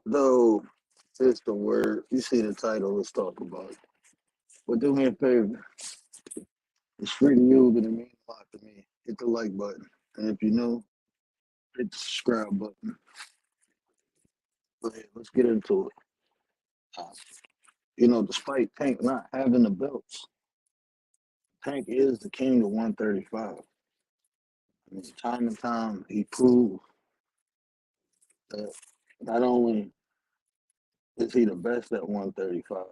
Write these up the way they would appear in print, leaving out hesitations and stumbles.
Though it's the word, you see the title, let's talk about it. But do me a favor, it's free to you, but it means a lot to me. Hit the like button. And if you know, hit the subscribe button. Go ahead, let's get into it. Uh, despite Tank not having the belts, Tank is the king of 135. I mean, time and time, he proved that not only is he the best at 135,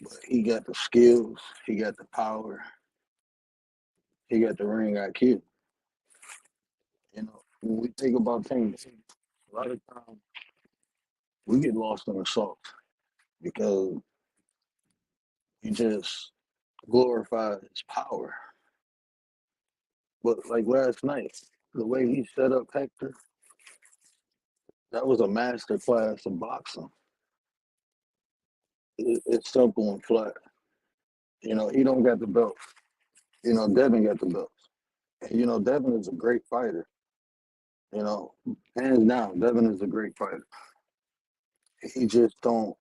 but he got the skills, he got the power, he got the ring IQ. When we think about Tank, a lot of times we get lost in the sauce because he just glorified his power. But like last night, the way he set up Hector, that was a master class in boxing. It's simple and flat. He don't got the belt. Devin got the belts. And Devin is a great fighter. You know, hands down, Devin is a great fighter. He just don't.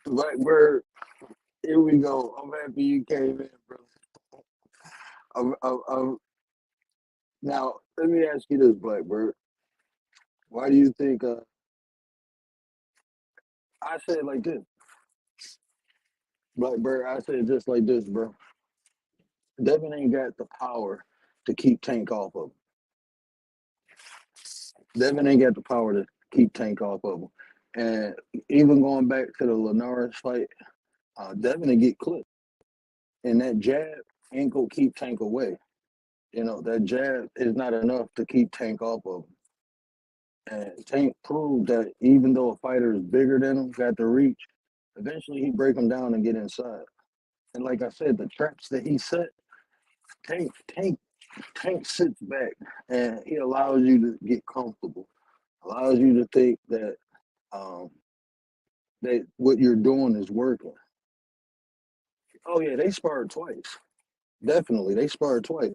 Blackbird, here we go. I'm happy you came in, bro. Now, let me ask you this, Blackbird. Why do you think? I say it like this, Blackbird. I say it just like this, bro. Devin ain't got the power to keep Tank off of him. Devin ain't got the power to keep Tank off of him. And even going back to the Linares fight, Devin will get clipped. And that jab ain't gonna keep Tank away. That jab is not enough to keep Tank off of him. And Tank proved that even though a fighter is bigger than him, got the reach, eventually he break him down and get inside. And like I said, the traps that he set, Tank sits back and he allows you to get comfortable, allows you to think that um, that what you're doing is working. Oh yeah, they sparred twice. Definitely, they sparred twice,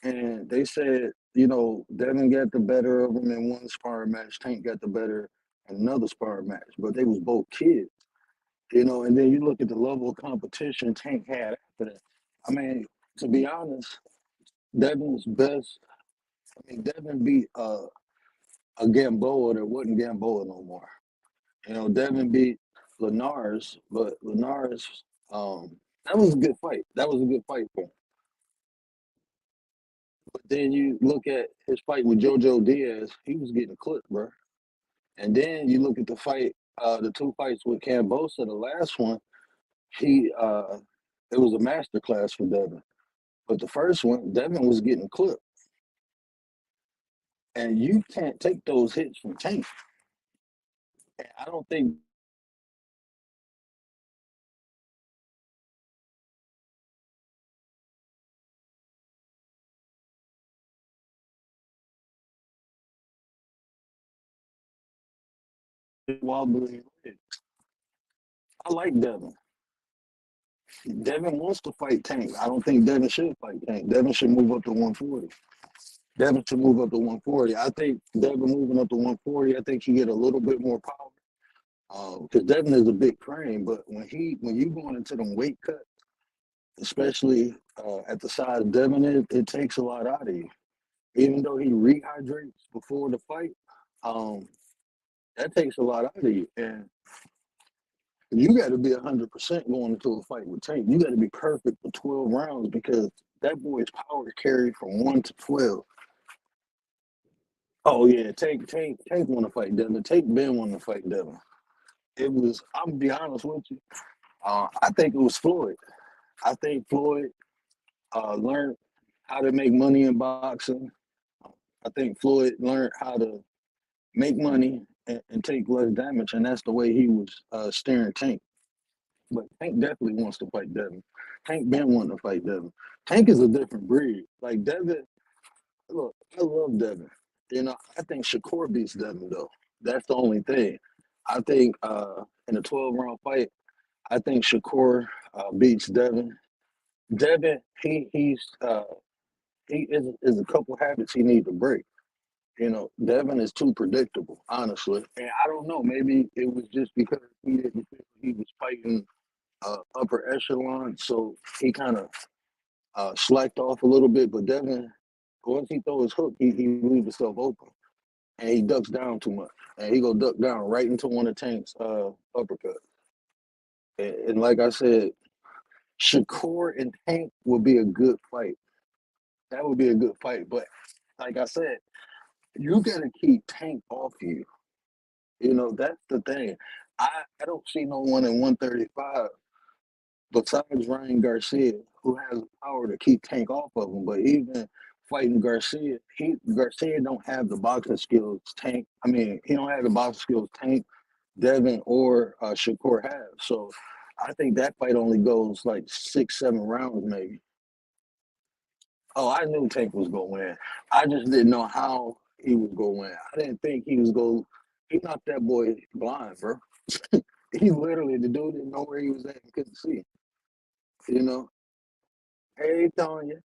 and they said Devin got the better of him in one sparring match. Tank got the better in another sparring match, but they was both kids. And then you look at the level of competition Tank had after that. I mean, to be honest, Devin's best. I mean, Devin beat a Gamboa that wasn't Gamboa no more. Devin beat Linares, but Linares, that was a good fight. That was a good fight for him. But then you look at his fight with Jojo Diaz, he was getting clipped, bro. And then you look at the fight, the two fights with Cambosa, the last one, he it was a master class for Devin. But the first one, Devin was getting clipped. And you can't take those hits from Tank. And I don't think wobbly. I like Devin. Devin wants to fight Tank. I don't think Devin should fight Tank. Devin should move up to 140. Devin should move up to 140. I think Devin moving up to 140, I think he get a little bit more power. Because Devin is a big frame, but when you going into them weight cuts, especially at the size Devin is, it takes a lot out of you. Even though he rehydrates before the fight, um, that takes a lot out of you. And you got to be 100% going into a fight with Tank. You got to be perfect for 12 rounds because that boy's power carry from 1 to 12. Oh yeah, Tank want to fight Devin. Tank been want to fight Devin. It was. I'm gonna be honest with you. I think it was Floyd. I think Floyd learned how to make money in boxing. I think Floyd learned how to make money and take less damage, and that's the way he was steering Tank. But Tank definitely wants to fight Devin. Tank been wanting to fight Devin. Tank is a different breed. Like Devin, look, I love Devin. I think Shakur beats Devin though. That's the only thing. I think in a 12-round fight, I think Shakur beats Devin. Devin, he is a couple habits he needs to break. Devin is too predictable, honestly. And I don't know, maybe it was just because he didn't feel he was fighting upper echelon, so he kind of slacked off a little bit. But Devin, once he throw his hook, he leaves himself open, and he ducks down too much, and he go duck down right into one of Tank's uppercuts. And like I said, Shakur and Tank would be a good fight. That would be a good fight. But like I said, you gotta keep Tank off you. That's the thing. I don't see no one in 135 besides Ryan Garcia who has the power to keep Tank off of him. But even fighting Garcia, Garcia don't have the boxing skills Tank. I mean, he don't have the boxing skills Tank, Devin, or Shakur have. So I think that fight only goes like 6, 7 rounds maybe. Oh, I knew Tank was gonna win. I just didn't know how he was gonna win. I didn't think he was going. He knocked that boy blind, bro. He literally, the dude didn't know where he was at. He couldn't see. You know. Hey, Tanya.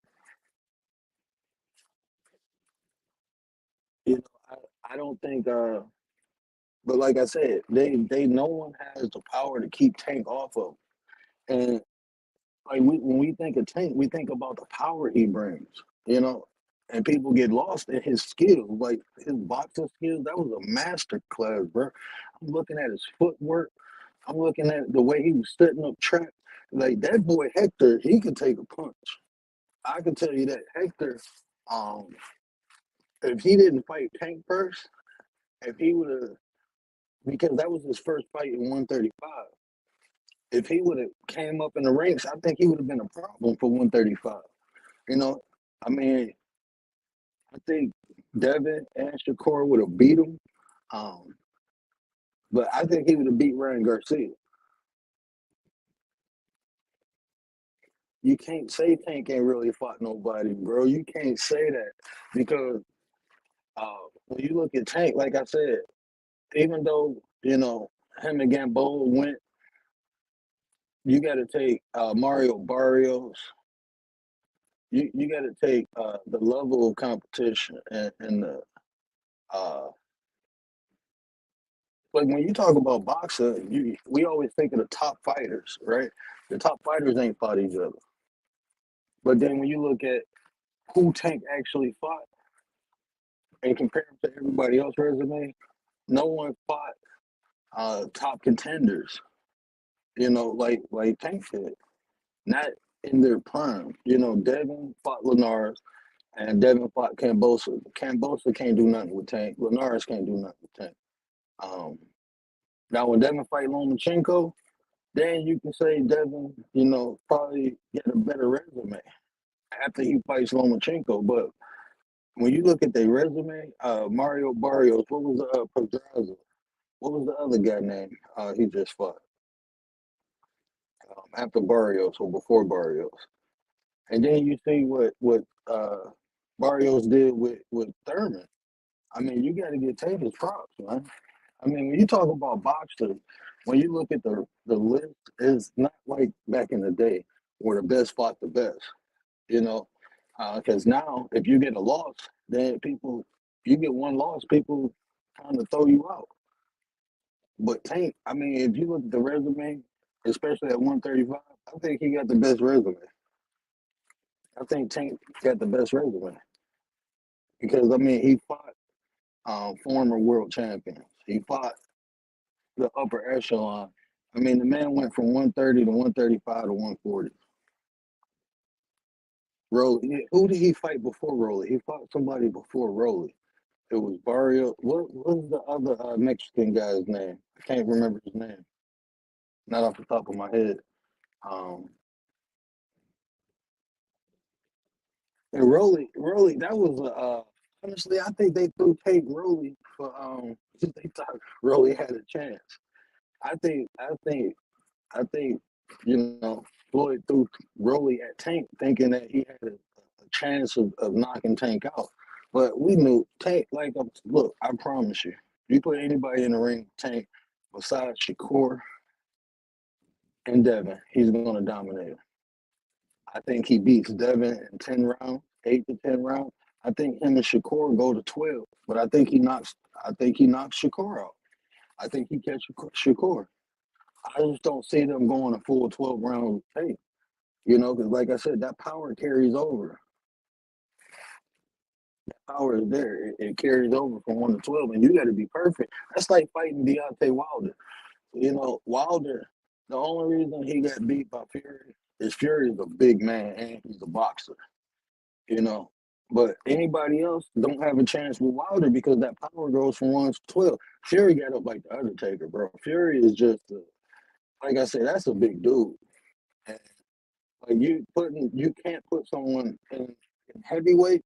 You know, I don't think. But like I said, they no one has the power to keep Tank off of. And like when we think of Tank, we think about the power he brings. You know, and people get lost in his skills, like his boxing skills. That was a master class, bro. I'm looking at his footwork. I'm looking at the way he was setting up traps. Like that boy Hector, he could take a punch. I can tell you that Hector, um, if he didn't fight Tank first, if he would have, because that was his first fight in 135. If he would have came up in the ranks, I think he would have been a problem for 135. You know, I mean, I think Devin and Shakur would have beat him, um, but I think he would have beat Ryan Garcia. You can't say Tank ain't really fought nobody, bro. You can't say that because when you look at Tank, like I said, even though him and Gamboa went, you got to take Mario Barrios. You got to take the level of competition and the uh, like when you talk about boxing, we always think of the top fighters, right? The top fighters ain't fought each other, but then when you look at who Tank actually fought and compare him to everybody else's resume, no one fought top contenders. Like Tank did, not in their prime. Devin fought Linares and Devin fought Cambosa. Cambosa can't do nothing with Tank. Linares can't do nothing with Tank. Um, Now when Devin fight Lomachenko, then you can say Devin, probably get a better resume after he fights Lomachenko. But when you look at their resume, Mario Barrios, what was Pedraza? What was the other guy name he just fought after Barrios or before Barrios? And then you see what Barrios did with Thurman. I mean, you got to get Taylor's props, man. I mean, when you talk about boxers, when you look at the list, it's not like back in the day where the best fought the best, you know. Because now, if you get a loss, then you get one loss, people kind of throw you out. But Tank, I mean, if you look at the resume, especially at 135, I think he got the best resume. I think Tank got the best resume because I mean he fought former world champions. He fought the upper echelon. I mean, the man went from 130 to 135 to 140. Rolly, who did he fight before Rolly? He fought somebody before Rolly. It was Barrio. What was the other Mexican guy's name? I can't remember his name. Not off the top of my head. Um, and Rolly, that was honestly, I think they threw Tate Rolly for they thought Rolly had a chance. I think Floyd threw Rolly at Tank, thinking that he had a chance of knocking Tank out. But we knew Tank. Like, look, I promise you put anybody in the ring, Tank, besides Shakur and Devin, he's going to dominate him. I think he beats Devin in 10 rounds, 8 to 10 rounds. I think him and Shakur go to 12, but I think he knocks Shakur out. I think he catches Shakur. I just don't see them going a full 12 round tape. Because like I said, that power carries over. Power is there. It carries over from 1 to 12, and you got to be perfect. That's like fighting Deontay Wilder. Wilder, the only reason he got beat by Fury is Fury is a big man and he's a boxer, you know. But anybody else don't have a chance with Wilder because that power goes from 1 to 12. Fury got up like the Undertaker, bro. Fury is just, like I said, that's a big dude. And like you can't put someone in heavyweight.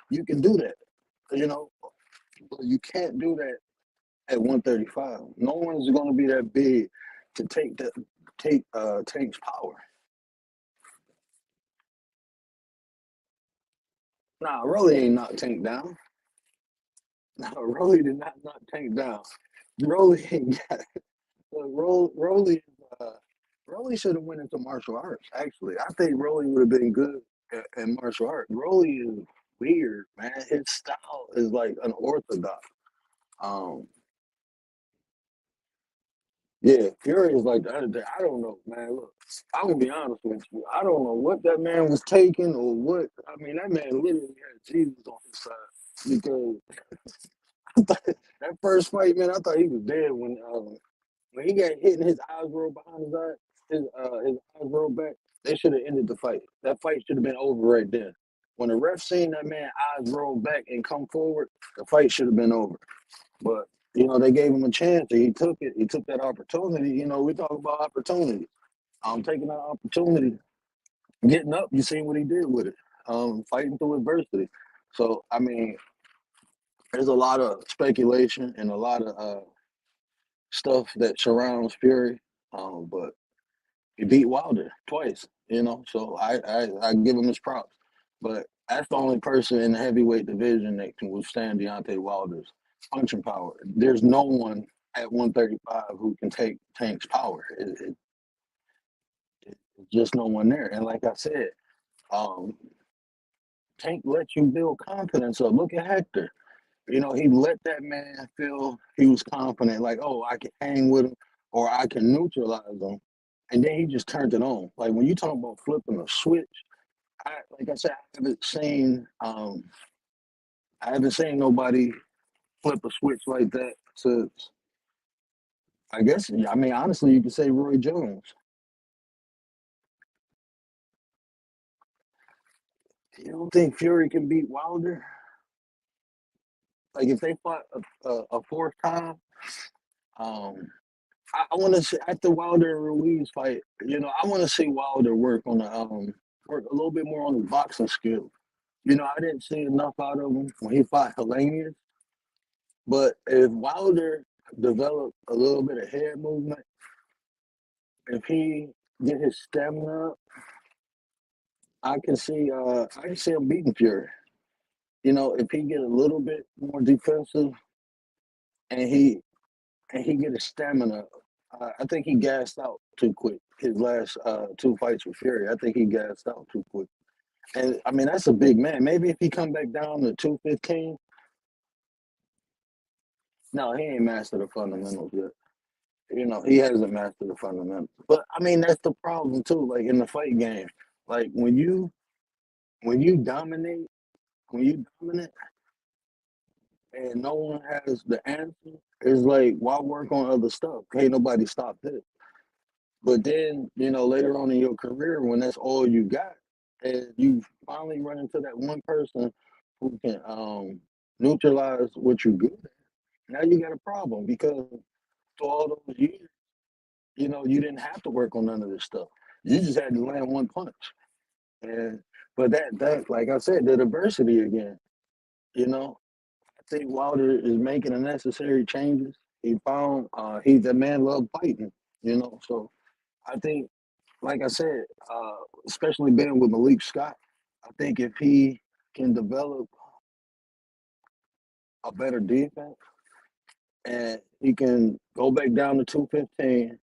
You can do that, you know, but you can't do that at 135. No one's going to be that big to take Tank's power. Nah, Rolly ain't knocked Tank down. Nah, Rolly did not knock Tank down. Rolly ain't got Rolly. Uh, Rolly should have went into martial arts. Actually, I think Rolly would have been good at martial arts. Rolly is weird, man. His style is like unorthodox. Um, Yeah, Fury is like the other day. I don't know, man. Look, I'm gonna be honest with you. I don't know what that man was taking or what. I mean, that man literally had Jesus on his side because I thought that first fight, man, I thought he was dead when he got hit and his eyes rolled behind his eye, his eyes rolled back. They should have ended the fight. That fight should have been over right there. When the ref seen that man eyes roll back and come forward, the fight should have been over. But they gave him a chance and he took it. He took that opportunity. We talk about opportunity. Taking that opportunity, getting up, you seen what he did with it. Fighting through adversity. So I mean, there's a lot of speculation and a lot of stuff that surrounds Fury. But he beat Wilder twice, so I give him his props. But that's the only person in the heavyweight division that can withstand Deontay Wilder's punching power. There's no one at 135 who can take Tank's power. It's just no one there. And like I said, um, Tank lets you build confidence up. Look at Hector. He let that man feel he was confident, like, oh, I can hang with him or I can neutralize him. And then he just turned it on. Like when you talk about flipping a switch, like I said, I haven't seen nobody flip a switch like that since I guess I mean honestly you could say Roy Jones. You don't think Fury can beat Wilder? Like if they fought a fourth time, um, I want to see after Wilder and Ruiz fight. I want to see Wilder work a little bit more on his boxing skill. I didn't see enough out of him when he fought Helenius. But if Wilder developed a little bit of head movement, if he get his stamina up, I can see him beating Fury. If he get a little bit more defensive and he get his stamina, I think he gassed out too quick. His last two fights with Fury, I think he gassed out too quick. And I mean that's a big man. Maybe if he come back down to 215, no, he ain't mastered the fundamentals yet. He hasn't mastered the fundamentals. But I mean that's the problem too. Like in the fight game, like when you dominate, when you dominant, and no one has the answer, it's like why work on other stuff? Can't nobody stop this. But then, later on in your career, when that's all you got, and you finally run into that one person who can neutralize what you're good at, now you got a problem because for all those years, you didn't have to work on none of this stuff. You just had to land one punch. And but that like I said, the diversity again, I think Wilder is making the necessary changes. He found he's that man loved fighting, so I think like I said, especially being with Malik Scott, I think if he can develop a better defense and he can go back down to 215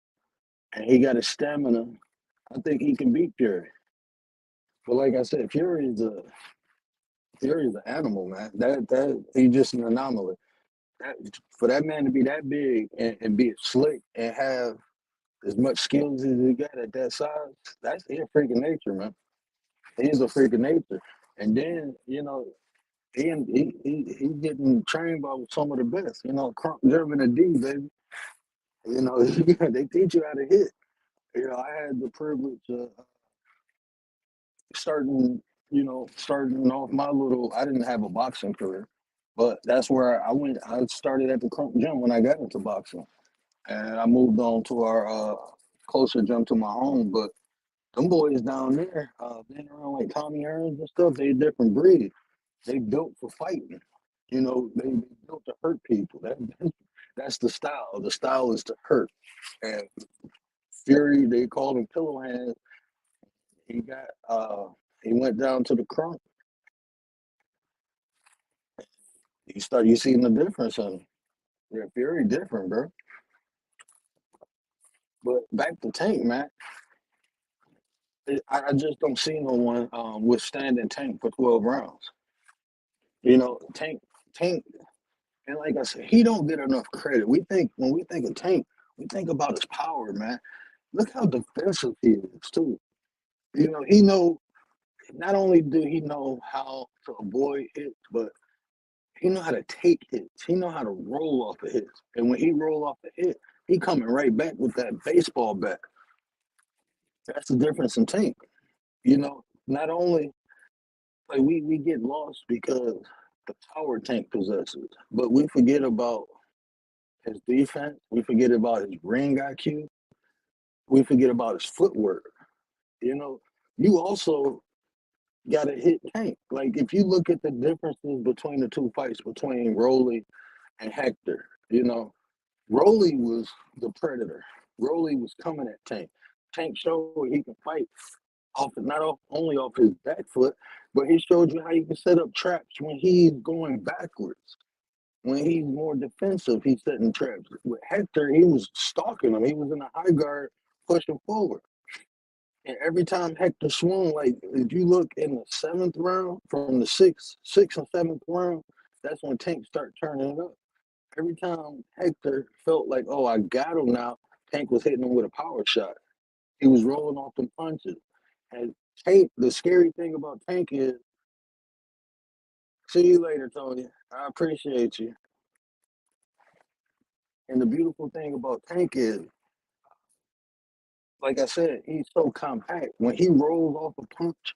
and he got his stamina, I think he can beat Fury. But like I said, Fury is Fury's an animal, man. That he's just an anomaly. That, for that man to be that big and be slick and have as much skills as he got at that size, that's he's a freak of nature, man. He's a freak of nature. And then, he getting trained by some of the best. Crump German and D, baby. They teach you how to hit. I had the privilege of starting, starting off my little. I didn't have a boxing career, but that's where I went. I started at the Crump Gym when I got into boxing, and I moved on to our closer gym to my home. But them boys down there, being around like Tommy Hearns and stuff, they a different breed. They built for fighting. They built to hurt people. That's the style. The style is to hurt. And Fury, they called him Pillow Hands. He got he went down to the crunk. You seeing the difference in him. Yeah, Fury different, bro. But back to Tank, man. I just don't see no one withstanding Tank for 12 rounds. Tank, and like I said, he don't get enough credit. When we think of Tank, we think about his power, man. Look how defensive he is too. He know not only do he know how to avoid hits, but he know how to take hits. He know how to roll off a hit. And when he roll off a hit, he coming right back with that baseball bat. That's the difference in Tank. Not only like we get lost because the power Tank possesses, but we forget about his defense. We forget about his ring IQ. We forget about his footwork. You also got to hit Tank. Like if you look at the differences between the two fights between Rolly and Hector, Rolly was the predator. Rolly was coming at Tank. Tank showed he can fight only off his back foot, but he showed you how you can set up traps when he's going backwards. When he's more defensive, he's setting traps. With Hector, he was stalking him. He was in a high guard, pushing forward. And every time Hector swung, like if you look in the seventh round, from the sixth and seventh round, that's when Tank start turning it up. Every time Hector felt like, oh, I got him now, Tank was hitting him with a power shot. He was rolling off the punches. And Tank, the scary thing about Tank is, see you later, Tony. I appreciate you. And the beautiful thing about Tank is, like I said, he's so compact. When he rolls off a punch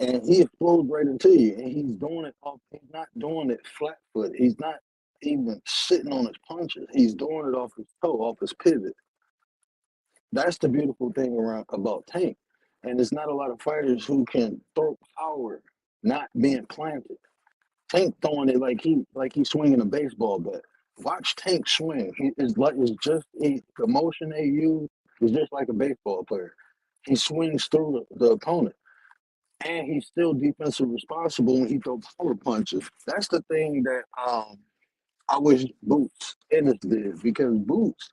and he explodes right into you, and he's not doing it flat foot. He's not even sitting on his punches. He's doing it off his toe, off his pivot. That's the beautiful thing about Tank. And there's not a lot of fighters who can throw power not being planted. Tank throwing it like he's swinging a baseball bat. Watch Tank swing. The motion they use is just like a baseball player. He swings through the opponent, and he's still defensive responsible when he throws power punches. That's the thing that I wish Boots Ennis did, because Boots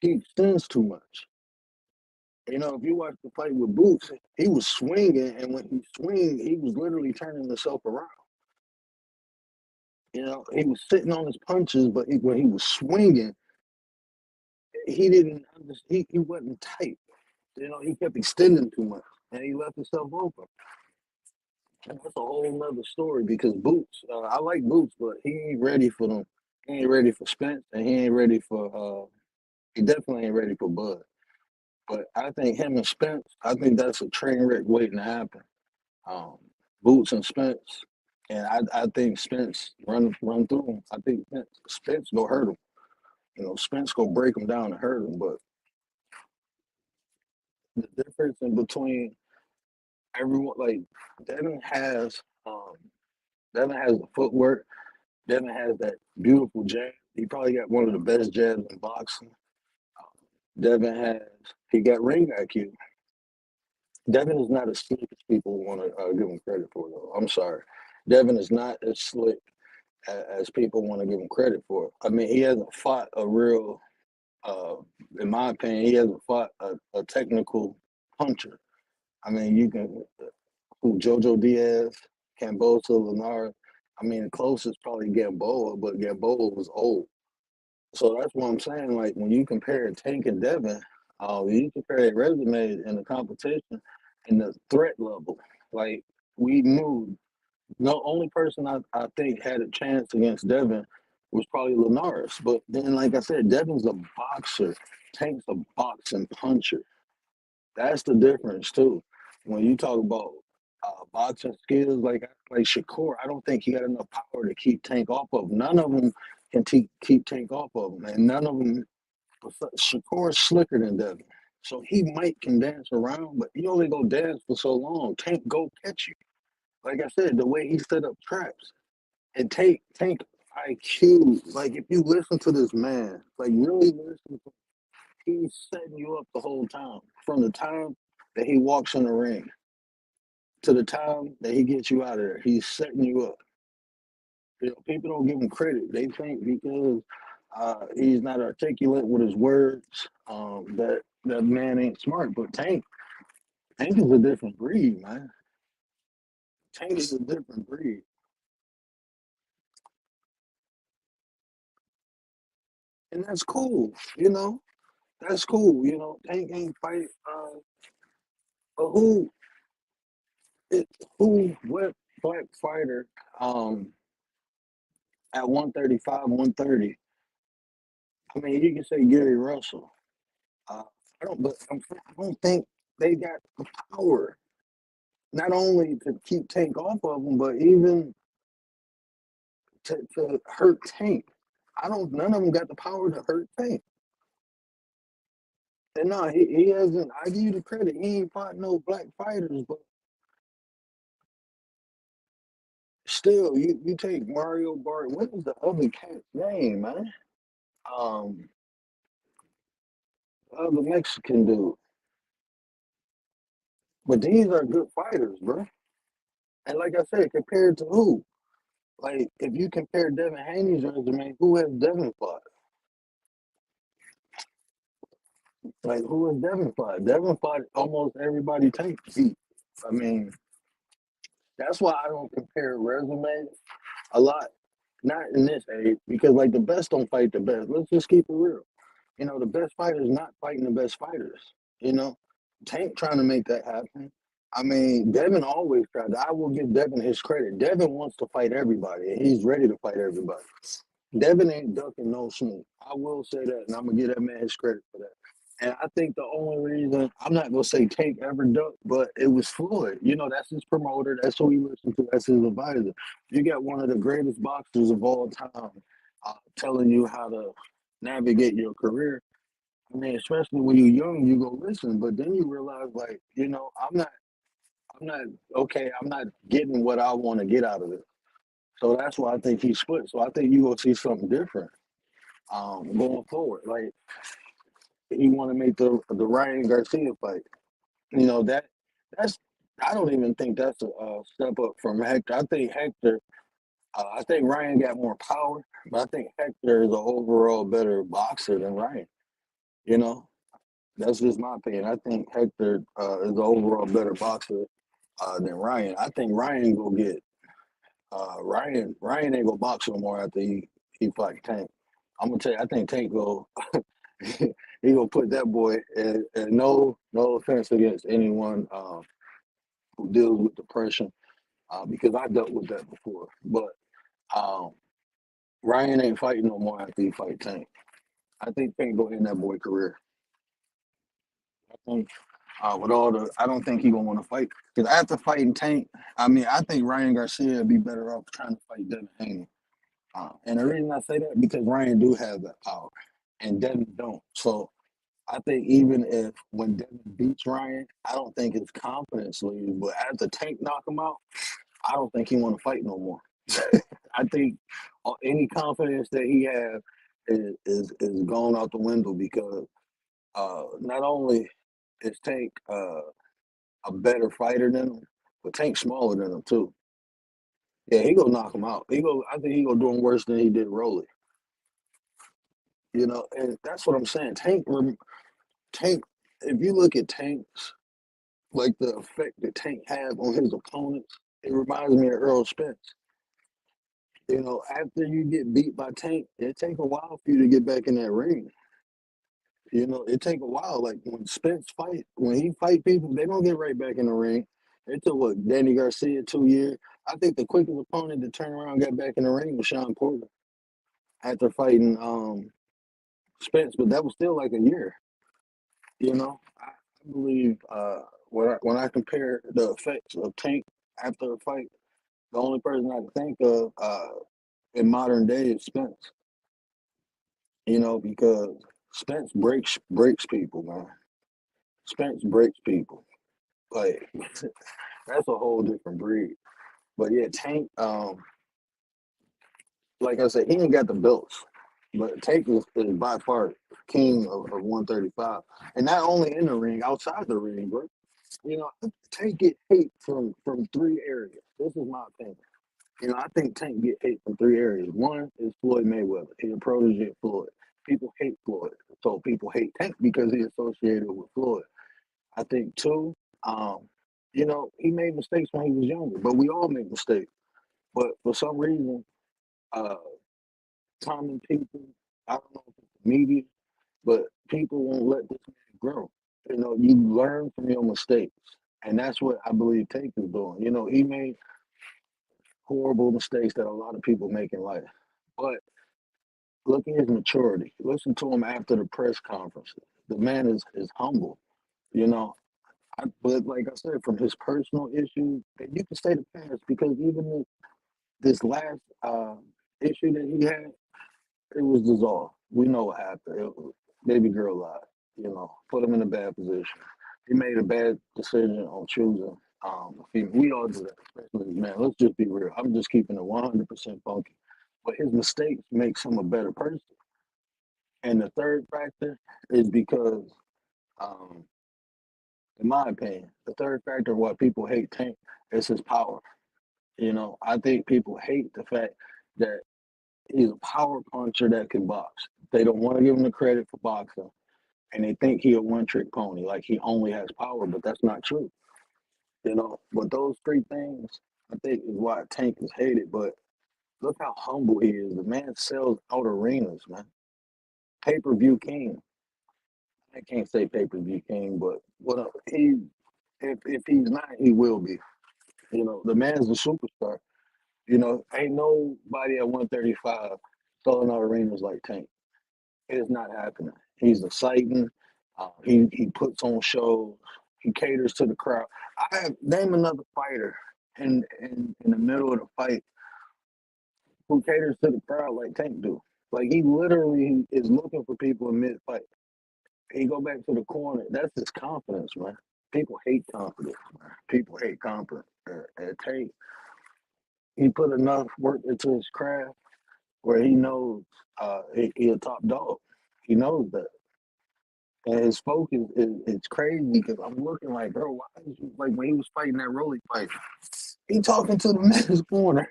he extends too much. If you watch the fight with Boots, he was swinging, and when he swing, he was literally turning himself around. He was sitting on his punches, but when he was swinging, he didn't. He wasn't tight. He kept extending too much, and he left himself open. And that's a whole nother story, because Boots, I like Boots, but he ain't ready for them. He ain't ready for Spence, and he ain't ready for. He definitely ain't ready for Bud. But I think him and Spence, I think that's a train wreck waiting to happen. Um, Boots and Spence, and I think Spence run through him. I think Spence go hurt him. Spence go break him down and hurt him. But the difference in between everyone, like Devin has, um, Devin has the footwork. Devin has that beautiful jab. He probably got one of the best jabs in boxing. Devin has, he got ring IQ. Devin is not as slick as people want to give him credit for, though. I'm sorry. Devin is not as slick as people want to give him credit for. I mean, he hasn't fought a real, uh, in my opinion, he hasn't fought a technical puncher. I mean, you can, who, Jojo Diaz, Cambosa, Lenard. I mean, the closest probably Gamboa, but Gamboa was old. So that's what I'm saying. Like when you compare Tank and Devin, you compare their resumes and the competition and the threat level. Like we knew the only person I think had a chance against Devin was probably Linares. But then, like I said, Devin's a boxer. Tank's a boxing puncher. That's the difference too. When you talk about boxing skills, like Shakur, I don't think he got enough power to keep Tank off of him. None of them can keep Tank off of him, and none of them. Shakur's slicker than Devin, so he might can dance around, but he only go dance for so long. Tank go catch you. Like I said, the way he set up traps and Tank IQ. Like if you listen to this man, like really listen to he's setting you up the whole time. From the time that he walks in the ring to the time that he gets you out of there, he's setting you up. You know, people don't give him credit. They think because he's not articulate with his words, that man ain't smart. But Tank is a different breed, man. Tank is a different breed, and that's cool. You know, that's cool. You know, Tank ain't fight. But it, what black fighter um at 135, 130? I mean, you can say Gary Russell. Uh, I don't think they got the power not only to keep Tank off of him, but even to hurt Tank. I don't. None of them got the power to hurt Tank. And no, he hasn't. I give you the credit. He ain't fought no black fighters, but still, you take Mario Bart. What is the other cat's name, man? Um, the other Mexican dude. But these are good fighters, bro. And like I said, compared to who? Like if you compare Devin Haney's resume, who has Devin fought? Like who has Devin fought? Devin fought almost everybody Tank beat. I mean, that's why I don't compare resumes a lot. Not in this age, because like the best don't fight the best. Let's just keep it real. You know, the best fighters not fighting the best fighters. You know, Tank trying to make that happen. I mean, Devin always tried. I will give Devin his credit. Devin wants to fight everybody, and he's ready to fight everybody. Devin ain't ducking no smoke. I will say that, and I'm gonna give that man his credit for that. And I think the only reason I'm not gonna say Tank ever ducked, but it was Floyd. You know, that's his promoter. That's who he listens to. That's his advisor. You got one of the greatest boxers of all time telling you how to navigate your career. I mean, especially when you're young, you go listen, but then you realize, like, you know, I'm not okay. I'm not getting what I want to get out of it. So that's why I think he split. So I think you gonna see something different going forward. Like he want to make the Ryan Garcia fight. You know that's I don't even think that's a step up from Hector. I think Hector. I think Ryan got more power, but I think Hector is an overall better boxer than Ryan. You know, that's just my opinion. I think Hector is an overall better boxer than Ryan. I think Ryan go get Ryan ain't gonna box no more after he fight Tank. I'm gonna tell you, I think Tank go he gonna put that boy and no offense against anyone who deals with depression because I dealt with that before. But um, Ryan ain't fighting no more after he fight Tank. I think Tank go end that boy career. I think with all the I don't think he gonna want to fight because after fighting Tank, I mean I think Ryan Garcia would be better off trying to fight Devin Haney. And the reason I say that because Ryan do have that power, and Devin don't. So I think even if when Devin beats Ryan, I don't think his confidence leaves. But after Tank knock him out, I don't think he want to fight no more. I think any confidence that he has is gone out the window because not only is Tank a better fighter than him, but Tank's smaller than him too. Yeah, he gonna knock him out. He go. I think he gonna do him worse than he did Rolly. You know, and that's what I'm saying. Tank. If you look at Tanks, like the effect that Tank have on his opponents, It reminds me of Earl Spence. You know, after you get beat by Tank, it take a while for you to get back in that ring. You know, it take a while. Like when Spence fight, when he fight people, they don't get right back in the ring. It took what Danny Garcia 2 years. I think the quickest opponent to turn around and get back in the ring was Sean Porter after fighting Spence, but that was still like a year. You know, I believe when I compare the effects of Tank after a fight, the only person I can think of in modern day is Spence. You know, because Spence breaks people, man. Spence breaks people. Like that's a whole different breed. But yeah, Tank, like I said, he ain't got the belts. But Tank is by far king of 135. And not only in the ring, outside the ring, bro. You know, Tank get hate from three areas. This is my opinion. You know, I think Tank get hate from three areas. One is Floyd Mayweather. He's a protege of Floyd. People hate Floyd. So people hate Tank because he's associated with Floyd. I think two, um, you know, he made mistakes when he was younger, but we all make mistakes. But for some reason, uh, common people, I don't know if it's the media, but people won't let this man grow. You know, you learn from your mistakes. And that's what I believe Tank is doing. You know, he made horrible mistakes that a lot of people make in life. But look at his maturity. Listen to him after the press conferences. The man is humble. You know, but like I said, from his personal issues, and you can say the past because even this last issue that he had, it was dissolved. We know what happened. It was, baby girl lied. You know, put him in a bad position. He made a bad decision on choosing a female. We all do that, especially man. Let's just be real. I'm just keeping it 100% funky. But his mistakes makes him a better person. And the third factor is because, um, in my opinion, the third factor of why people hate Tank is his power. You know, I think people hate the fact that he's a power puncher that can box. They don't want to give him the credit for boxing, and they think he a one trick pony, like he only has power, but that's not true. You know, but those three things I think is why Tank is hated. But look how humble he is. The man sells out arenas, man. Pay per view king. I can't say pay per view king, but what he if he's not, he will be. You know, the man's a superstar. You know, ain't nobody at 135 selling out arenas like Tank. It's not happening. He's exciting. He puts on shows. He caters to the crowd. I have name another fighter in the middle of the fight who caters to the crowd like Tank do. Like he literally is looking for people in mid fight. He go back to the corner. That's his confidence, man. People hate confidence. Man. People hate confidence. And Tank, he put enough work into his craft where he knows he a top dog. He knows that. And his focus is it's crazy because I'm looking like, bro, why is you like when he was fighting that Rolly fight, he talking to the men's corner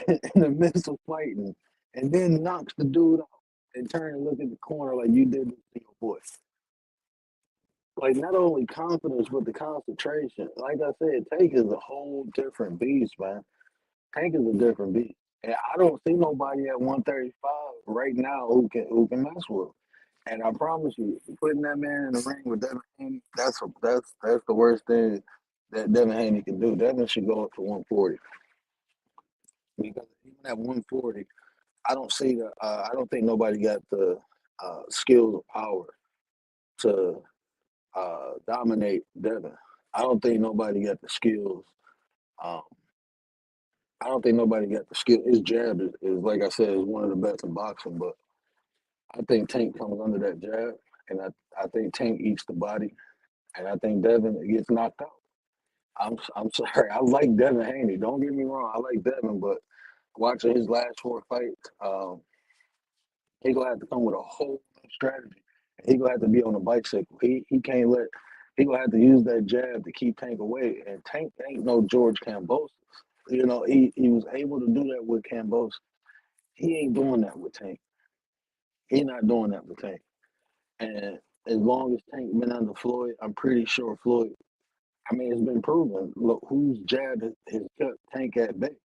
in the midst of fighting, and then knocks the dude out and turn and look at the corner like you did this to your boy. Like not only confidence but the concentration. Like I said, Tank is a whole different beast, man. Tank is a different beast. And I don't see nobody at 135 right now who can mess with him. And I promise you, putting that man in the ring with Devin Haney, that's the worst thing that Devin Haney can do. Devin should go up to 140 because even at 140, I don't think nobody got the skills or power to dominate Devin. I don't think nobody got the skills. Um, I don't think nobody got the skill. His jab is like I said, is one of the best in boxing, but I think Tank comes under that jab, and I think Tank eats the body, and I think Devin gets knocked out. I'm sorry. I like Devin Haney. Don't get me wrong. I like Devin, but watching his last four fights, he gonna have to come with a whole new strategy. He gonna have to be on a bicycle. He can't let. He gonna have to use that jab to keep Tank away. And Tank ain't no George Kambosos. You know, he was able to do that with Kambosos. He ain't doing that with Tank. He not doing that with Tank. And as long as Tank been under Floyd, I'm pretty sure Floyd I mean, it's been proven. Look, who's jabbed has kept Tank at bay.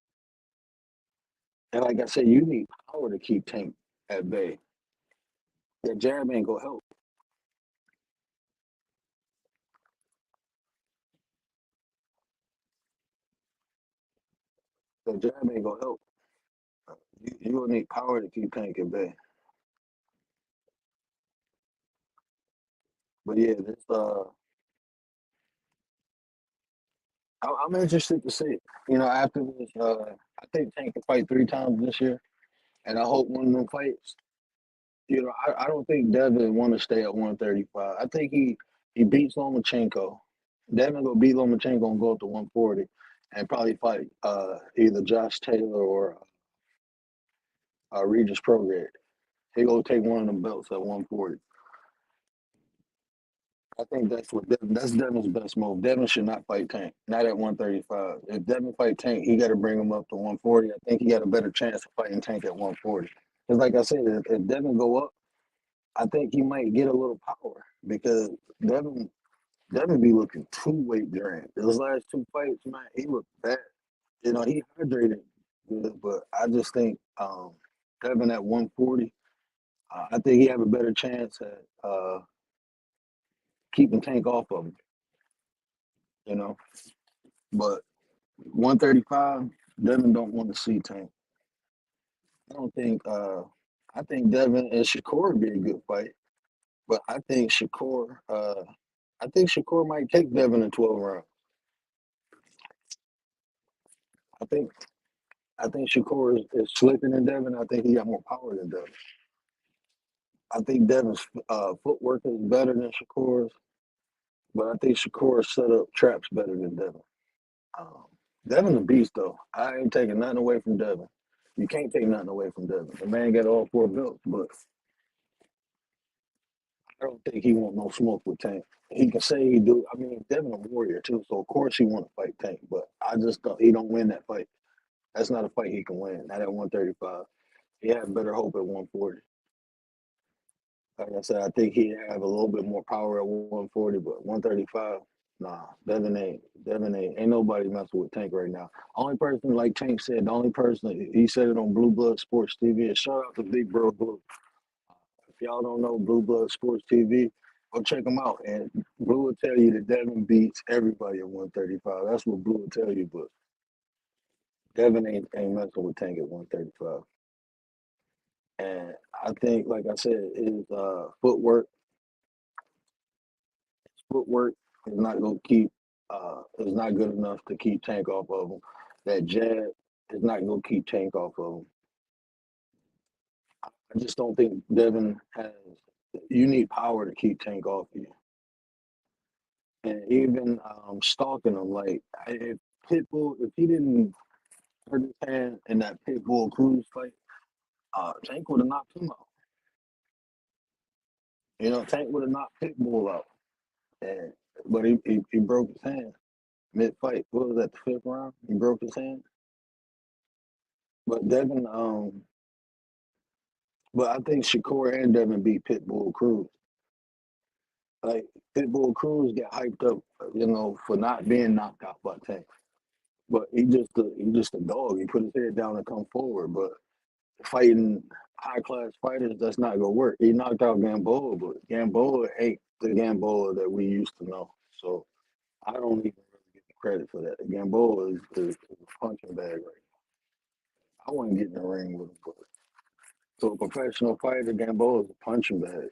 And like I said, you need power to keep Tank at bay. That jab ain't gonna help. The jab ain't gonna help. You gonna need power to keep Tank at bay. But yeah, this I'm interested to see it. You know, after this, I think Tank can fight 3 times this year, and I hope one of them fights. You know, I don't think Devin want to stay at 135. I think he beats Lomachenko. Devin gonna beat Lomachenko and go up to 140, and probably fight either Josh Taylor or Regis Prograis. He gonna take one of them belts at 140. I think that's Devin's best move. Devin should not fight Tank, not at 135. If Devin fight Tank, he got to bring him up to 140. I think he got a better chance of fighting Tank at 140. Because like I said, if Devin go up, I think he might get a little power because Devin be looking too weight drained. His last 2 fights, man, he looked bad. You know, he hydrated good, but I just think Devin at 140, I think he have a better chance at keeping Tank off of him. You know, but 135, Devin don't want to see Tank. I don't think. I think Devin and Shakur would be a good fight, but I think Shakur might take Devin in 12 rounds. I think. I think Shakur is slicker than Devin. I think he got more power than Devin. I think Devin's footwork is better than Shakur's, but I think Shakur set up traps better than Devin. Um, Devin's a beast, though. I ain't taking nothing away from Devin. You can't take nothing away from Devin. The man got all 4 belts, but I don't think he want no smoke with Tank. He can say he do. I mean, Devin a warrior too, so of course he want to fight Tank. But I just don't. He don't win that fight. That's not a fight he can win. Not at 135. He had better hope at 140. Like I said, I think he have a little bit more power at 140, but 135, nah. Devin ain't nobody messing with Tank right now. Only person, like Tank said, the only person he said it on Blue Blood Sports TV. And shout out to Big Bro Blue. If y'all don't know Blue Blood Sports TV, go check them out. And Blue will tell you that Devin beats everybody at 135. That's what Blue will tell you, but Devin ain't messing with Tank at 135. And I think, like I said, his footwork is not gonna keep is not good enough to keep Tank off of him. That jab is not gonna keep Tank off of him. I just don't think Devin has. You need power to keep Tank off you, and even stalking him. Like if Pitbull, if he didn't hurt his hand in that Pitbull Cruz fight, Tank would have knocked him out. You know, Tank would have knocked Pitbull out, and but he broke his hand mid fight. What was that? The 5th round, he broke his hand. But Devin, but I think Shakur and Devin beat Pitbull Cruz. Like Pitbull Cruz got hyped up, you know, for not being knocked out by Tank. But he just a dog. He put his head down and come forward. But fighting high class fighters, that's not gonna work. He knocked out Gamboa, but Gamboa ain't the Gamboa that we used to know. So I don't even really get the credit for that. Gamboa is a punching bag right now. I wouldn't get in the ring with him, but so a professional fighter, Gamboa is a punching bag.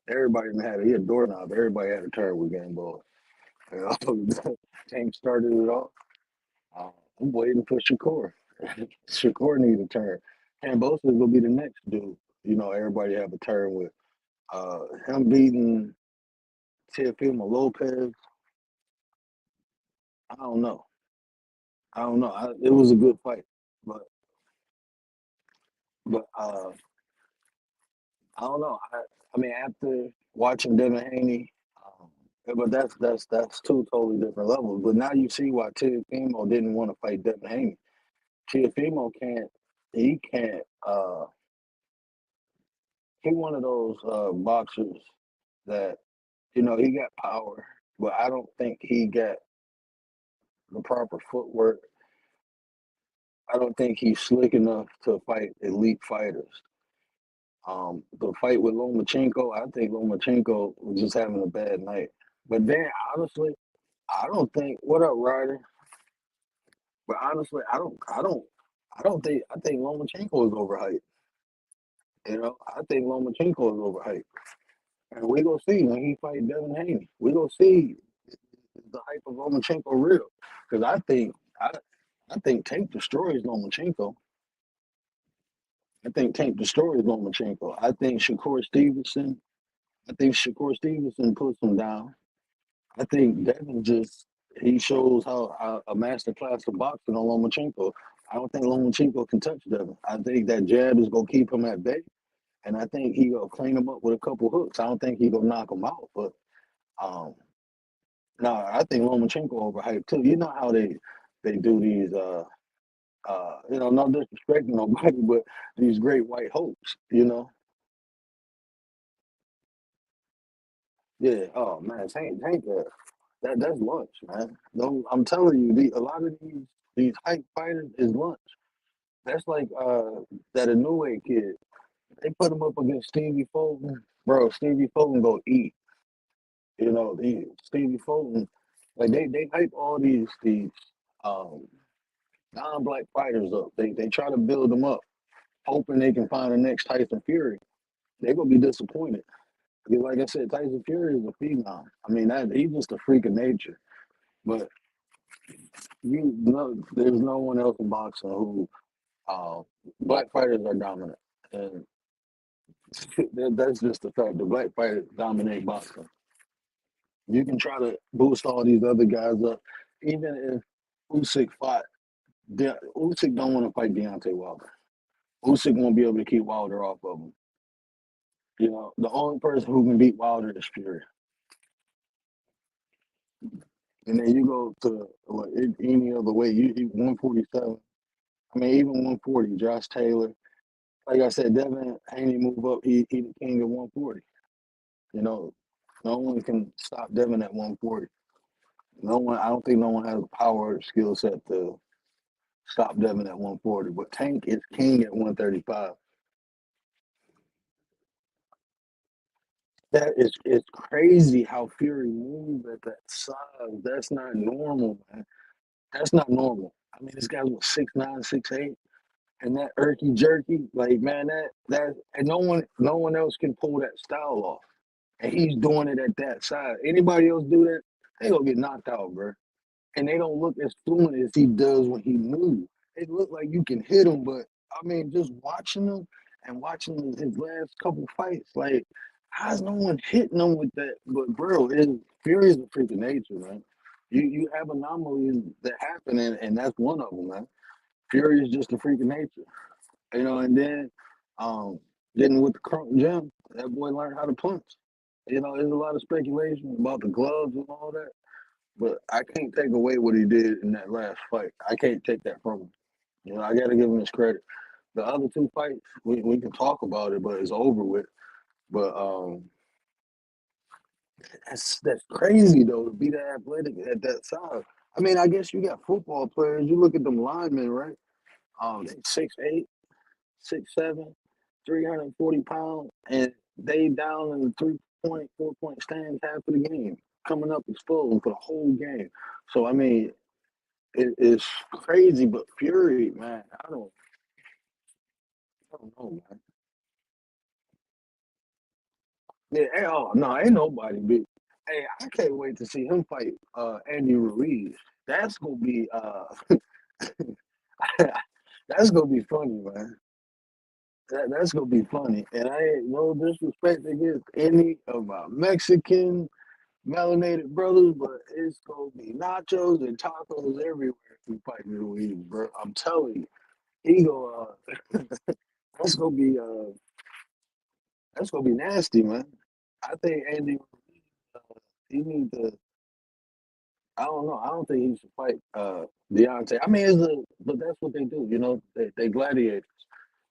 Everybody had it. He a doorknob. Everybody had a turn with Gamboa. You know, Tank started it off. Uh, I'm waiting for Shakur. Shakur needs a turn. Cambosa is gonna be the next dude. You know, everybody have a turn with. Him beating Teofimo Lopez. I don't know. I don't know. It was a good fight, but but I don't know. I mean, after watching Devin Haney, but that's 2 totally different levels. But now you see why Teofimo didn't want to fight Devin Haney. Teofimo can't. He can't. He one of those boxers that he got power. but I don't think he got the proper footwork. I don't think he's slick enough to fight elite fighters. The fight with Lomachenko, I think Lomachenko was just having a bad night. But then, honestly, I don't think. What up, Ryder? But honestly, I think Lomachenko is overhyped. You know, I think Lomachenko is overhyped, and we gonna see when he fight Devin Haney. We gonna see the hype of Lomachenko real, because I think Tank destroys Lomachenko. I think Tank destroys Lomachenko. I think Shakur Stevenson puts him down. I think Devin just he shows how a master class of boxing on Lomachenko. I don't think Lomachenko can touch Devin. I think that jab is gonna keep him at bay, and I think he gonna clean him up with a couple hooks. I don't think he gonna knock him out, but um, no, I think Lomachenko overhyped too. You know how they do these no disrespecting nobody, but these great white hopes, you know. Yeah. Oh man, Tank that's lunch, man. No, I'm telling you, a lot of these hype fighters is lunch. That's like that Inoue kid. They put him up against Stevie Fulton, bro. Stevie Fulton go eat. You know, Stevie Fulton, like they hype all these um, non-black fighters up. They try to build them up, hoping they can find the next Tyson Fury. They're gonna be disappointed. Because like I said, Tyson Fury is a phenom. I mean, he's just a freak of nature. But there's no one else in boxing who uh, black fighters are dominant, and that's just the fact. The black fighters dominate boxing. You can try to boost all these other guys up, even if Usyk fought. Usyk don't want to fight Deontay Wilder. Usyk won't be able to keep Wilder off of him. You know, the only person who can beat Wilder is Fury. And then you go to any other way, you 147. I mean, even 140, Josh Taylor. Like I said, Devin Haney move up. He the king of 140. You know, no one can stop Devin at 140. No one. I don't think no one has the power or skill set to stop Devin at 140. But Tank is king at 135. That is it's crazy how Fury moves at that size. That's not normal, man. That's not normal. I mean, this guy's what 6'9", 6'8", and that irky jerky, like man, that and no one else can pull that style off. And he's doing it at that size. Anybody else do that, they gonna get knocked out, bro. And they don't look as fluent as he does when he moves. It look like you can hit him, but I mean, just watching him and watching his last couple fights, like how's no one hitting him with that? But bro, Fury is a freak of nature, man. You have anomalies that happen, and that's one of them, man. Fury is just a freak of nature, you know. And then, um, getting with the Crunk Gym, that boy learned how to punch. You know, there's a lot of speculation about the gloves and all that, but I can't take away what he did in that last fight. I can't take that from him. You know, I got to give him his credit. The other two fights, we can talk about it, but it's over with. But that's crazy though to be that athletic at that size. I mean, I guess you got football players. You look at them linemen, right? They 6'8", 6'7", 340 pounds, and they down in the 3 point, 4 point stands half of the game, coming up exploding for the whole game. So I mean, it's crazy, but Fury, man, I don't know, man. Yeah, oh no, ain't nobody big. Hey, I can't wait to see him fight Andy Ruiz. That's gonna be that's gonna be funny, man. That's gonna be funny. And I ain't no disrespect against any of my Mexican melanated brothers, but it's gonna be nachos and tacos everywhere if we fight Ruiz, bro. I'm telling you, he go. That's gonna be that's gonna be nasty, man. I think Andy, he need to. I don't know. I don't think he should fight Deontay. I mean, but that's what they do. You know, they gladiators.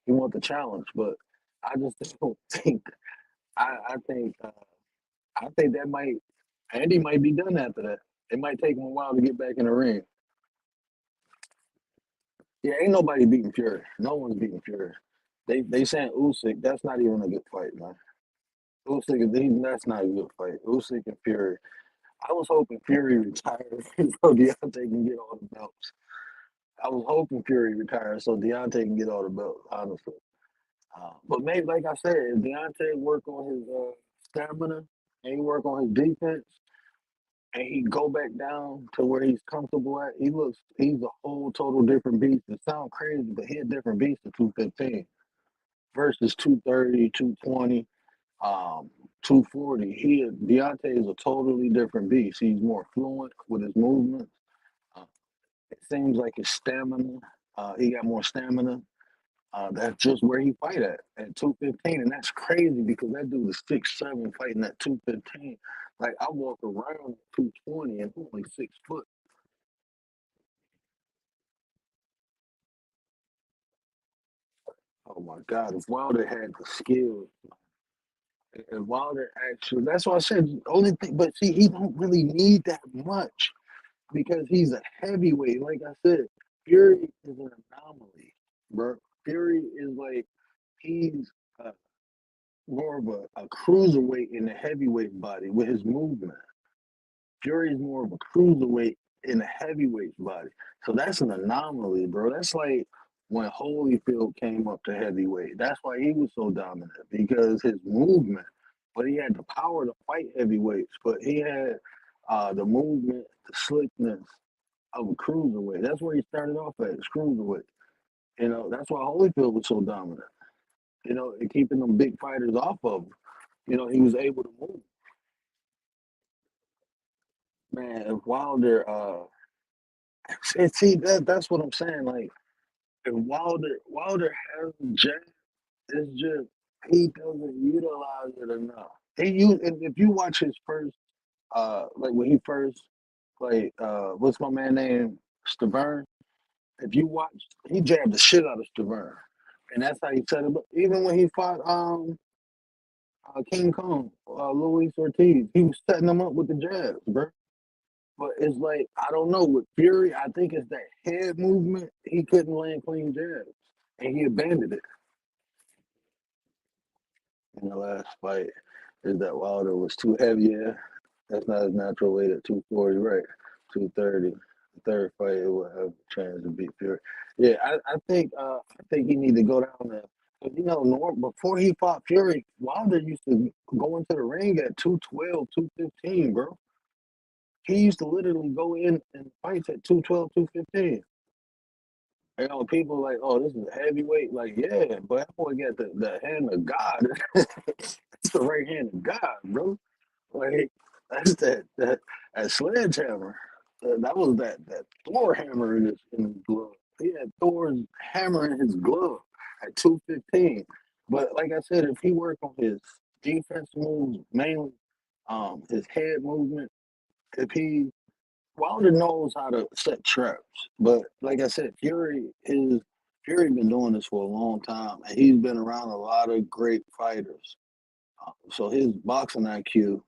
He want the challenge, but I just don't think. I think I think that might. Andy might be done after that. It might take him a while to get back in the ring. Yeah, ain't nobody beating Fury. No one's beating Fury. They saying Usyk. That's not even a good fight, man. Usyk, that's not a good fight. Usyk and Fury. I was hoping Fury retired so Deontay can get all the belts. I was hoping Fury retired so Deontay can get all the belts, honestly. But maybe, like I said, if Deontay work on his stamina and he work on his defense and he go back down to where he's comfortable at, he's a whole total different beast. It sounds crazy, but he a different beast at 215 versus 230, 220, 240. Deontay is a totally different beast. He's more fluent with his movements. Uh, it seems like his stamina. He got more stamina. That's just where he fight at 215, and that's crazy because that dude is 6'7", fighting at 215. Like I walk around at 220 and I'm only 6 foot. Oh my God! If Wilder had the skill, and Wilder actually, that's why I said the only thing. But see, he don't really need that much because he's a heavyweight. Like I said, Fury is an anomaly, bro. Fury is like he's more of a cruiserweight in the heavyweight body with his movement. Fury's more of a cruiserweight in the heavyweight body. So that's an anomaly, bro. That's like when Holyfield came up to heavyweight. That's why he was so dominant because his movement. But he had the power to fight heavyweights. But he had the movement, the slickness of a cruiserweight. That's where he started off at, cruiserweight. That's why Holyfield was so dominant. And keeping them big fighters off of him. He was able to move. Man, if Wilder, see that's what I'm saying. Like if Wilder has a jab, it's just he doesn't utilize it enough. If you watch his first, like when he first like what's my man name Stavern. If you watch, he jabbed the shit out of Stavern, and that's how he set him up. Even when he fought King Kong, Luis Ortiz, he was setting him up with the jabs, bro. But it's like I don't know with Fury. I think it's that head movement. He couldn't land clean jabs, and he abandoned it in the last fight. Is that Wilder was too heavy? Yeah, that's not his natural weight at 240, right? 230. The third fight, it will have a chance to beat Fury. Yeah, I think he need to go down there. But Norm, before he fought Fury, Wilder used to go into the ring at 212, 215, bro. He used to literally go in and fight at 212, 215. People like, oh, this is heavyweight. Like, yeah, but that boy got the hand of God. It's the right hand of God, bro. Like, that's that sledgehammer. That was that Thor hammer in his glove. He had Thor's hammer in his glove at 215. But like I said, if he worked on his defense moves, mainly his head movement, if he Wilder knows how to set traps, but like I said, Fury been doing this for a long time, and he's been around a lot of great fighters. So his boxing IQ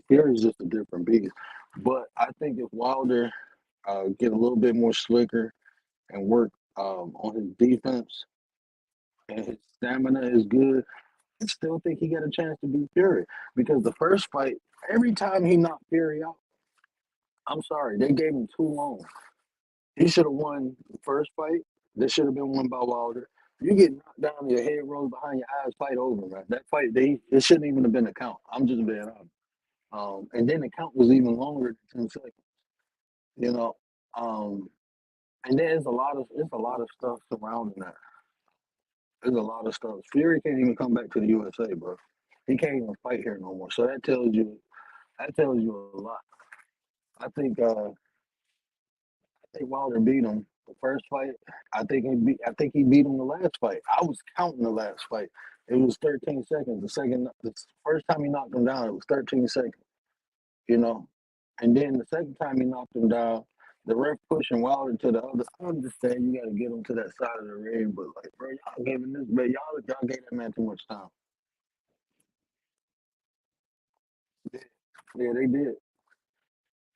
Fury's just a different beast. But I think if Wilder get a little bit more slicker and work on his defense and his stamina is good, I still think he got a chance to beat Fury because the first fight, every time he knocked Fury out, I'm sorry, they gave him too long. He should have won the first fight. This should have been won by Wilder. You get knocked down, your head rolls behind your eyes, fight over, man. That fight, it shouldn't even have been a count. I'm just being honest. And then the count was even longer than 10 seconds, you know. Um, and there's a lot of stuff surrounding that. There's a lot of stuff. Fury can't even come back to the USA, bro. He can't even fight here no more. So that tells you a lot. I think think Wilder beat him the first fight. I think he beat him the last fight. I was counting the last fight. It was 13 seconds. The first time he knocked him down, it was 13 seconds. You know, and then the second time he knocked him down, the ref pushing Wilder to the other. I understand you got to get him to that side of the ring, but like, bro, y'all giving this, man, y'all gave that man too much time. Yeah, they did.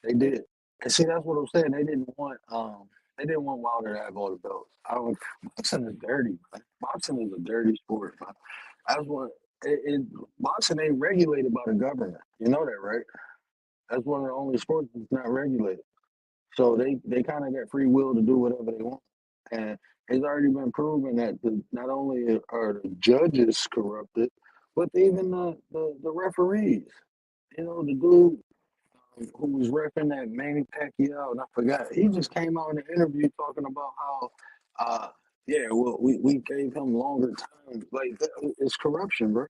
They did. And see, that's what I'm saying. They didn't want Wilder to have all the belts. I don't. Boxing is dirty. Man. Boxing is a dirty sport. Man. That's what boxing ain't regulated by the government. You know that, right? That's one of the only sports that's not regulated. So they kind of got free will to do whatever they want. And it's already been proven that not only are the judges corrupted, but even the referees. You know, the dude who was repping that Manny Pacquiao, and I forgot, he just came out in an interview talking about how, uh, yeah, well, we gave him longer time. Like, it's corruption, bro.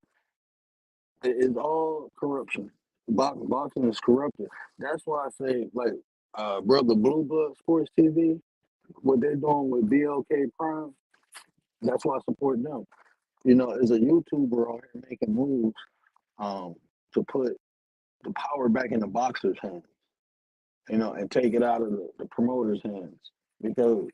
It's all corruption. Boxing is corrupted. That's why I say, like, Brother Blue Blood Sports TV, what they're doing with BLK Prime, that's why I support them. You know, as a YouTuber out here making moves um, to put the power back in the boxer's hands, you know, and take it out of the promoter's hands. Because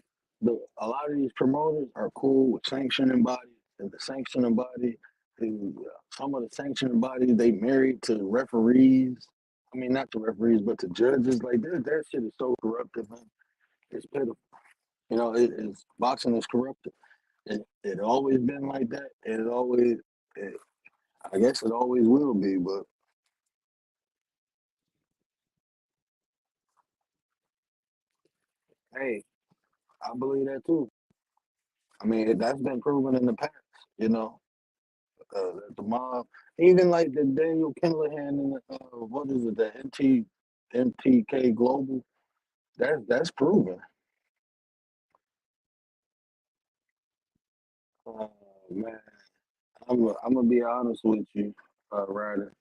a lot of these promoters are cool with sanctioning bodies, and the sanctioning body, some of the sanctioning bodies, they married to referees. I mean, not to referees, but to judges. Like, that shit is so corrupted, man. It's pitiful. You know, it's boxing is corrupted. It always been like that. And it, I guess it always will be. But hey, I believe that too. I mean, that's been proven in the past. You know, the mob, even like the Daniel Kinlahan and what is it, the MTK Global. That's proven. Man, I'm gonna be honest with you, Ryder.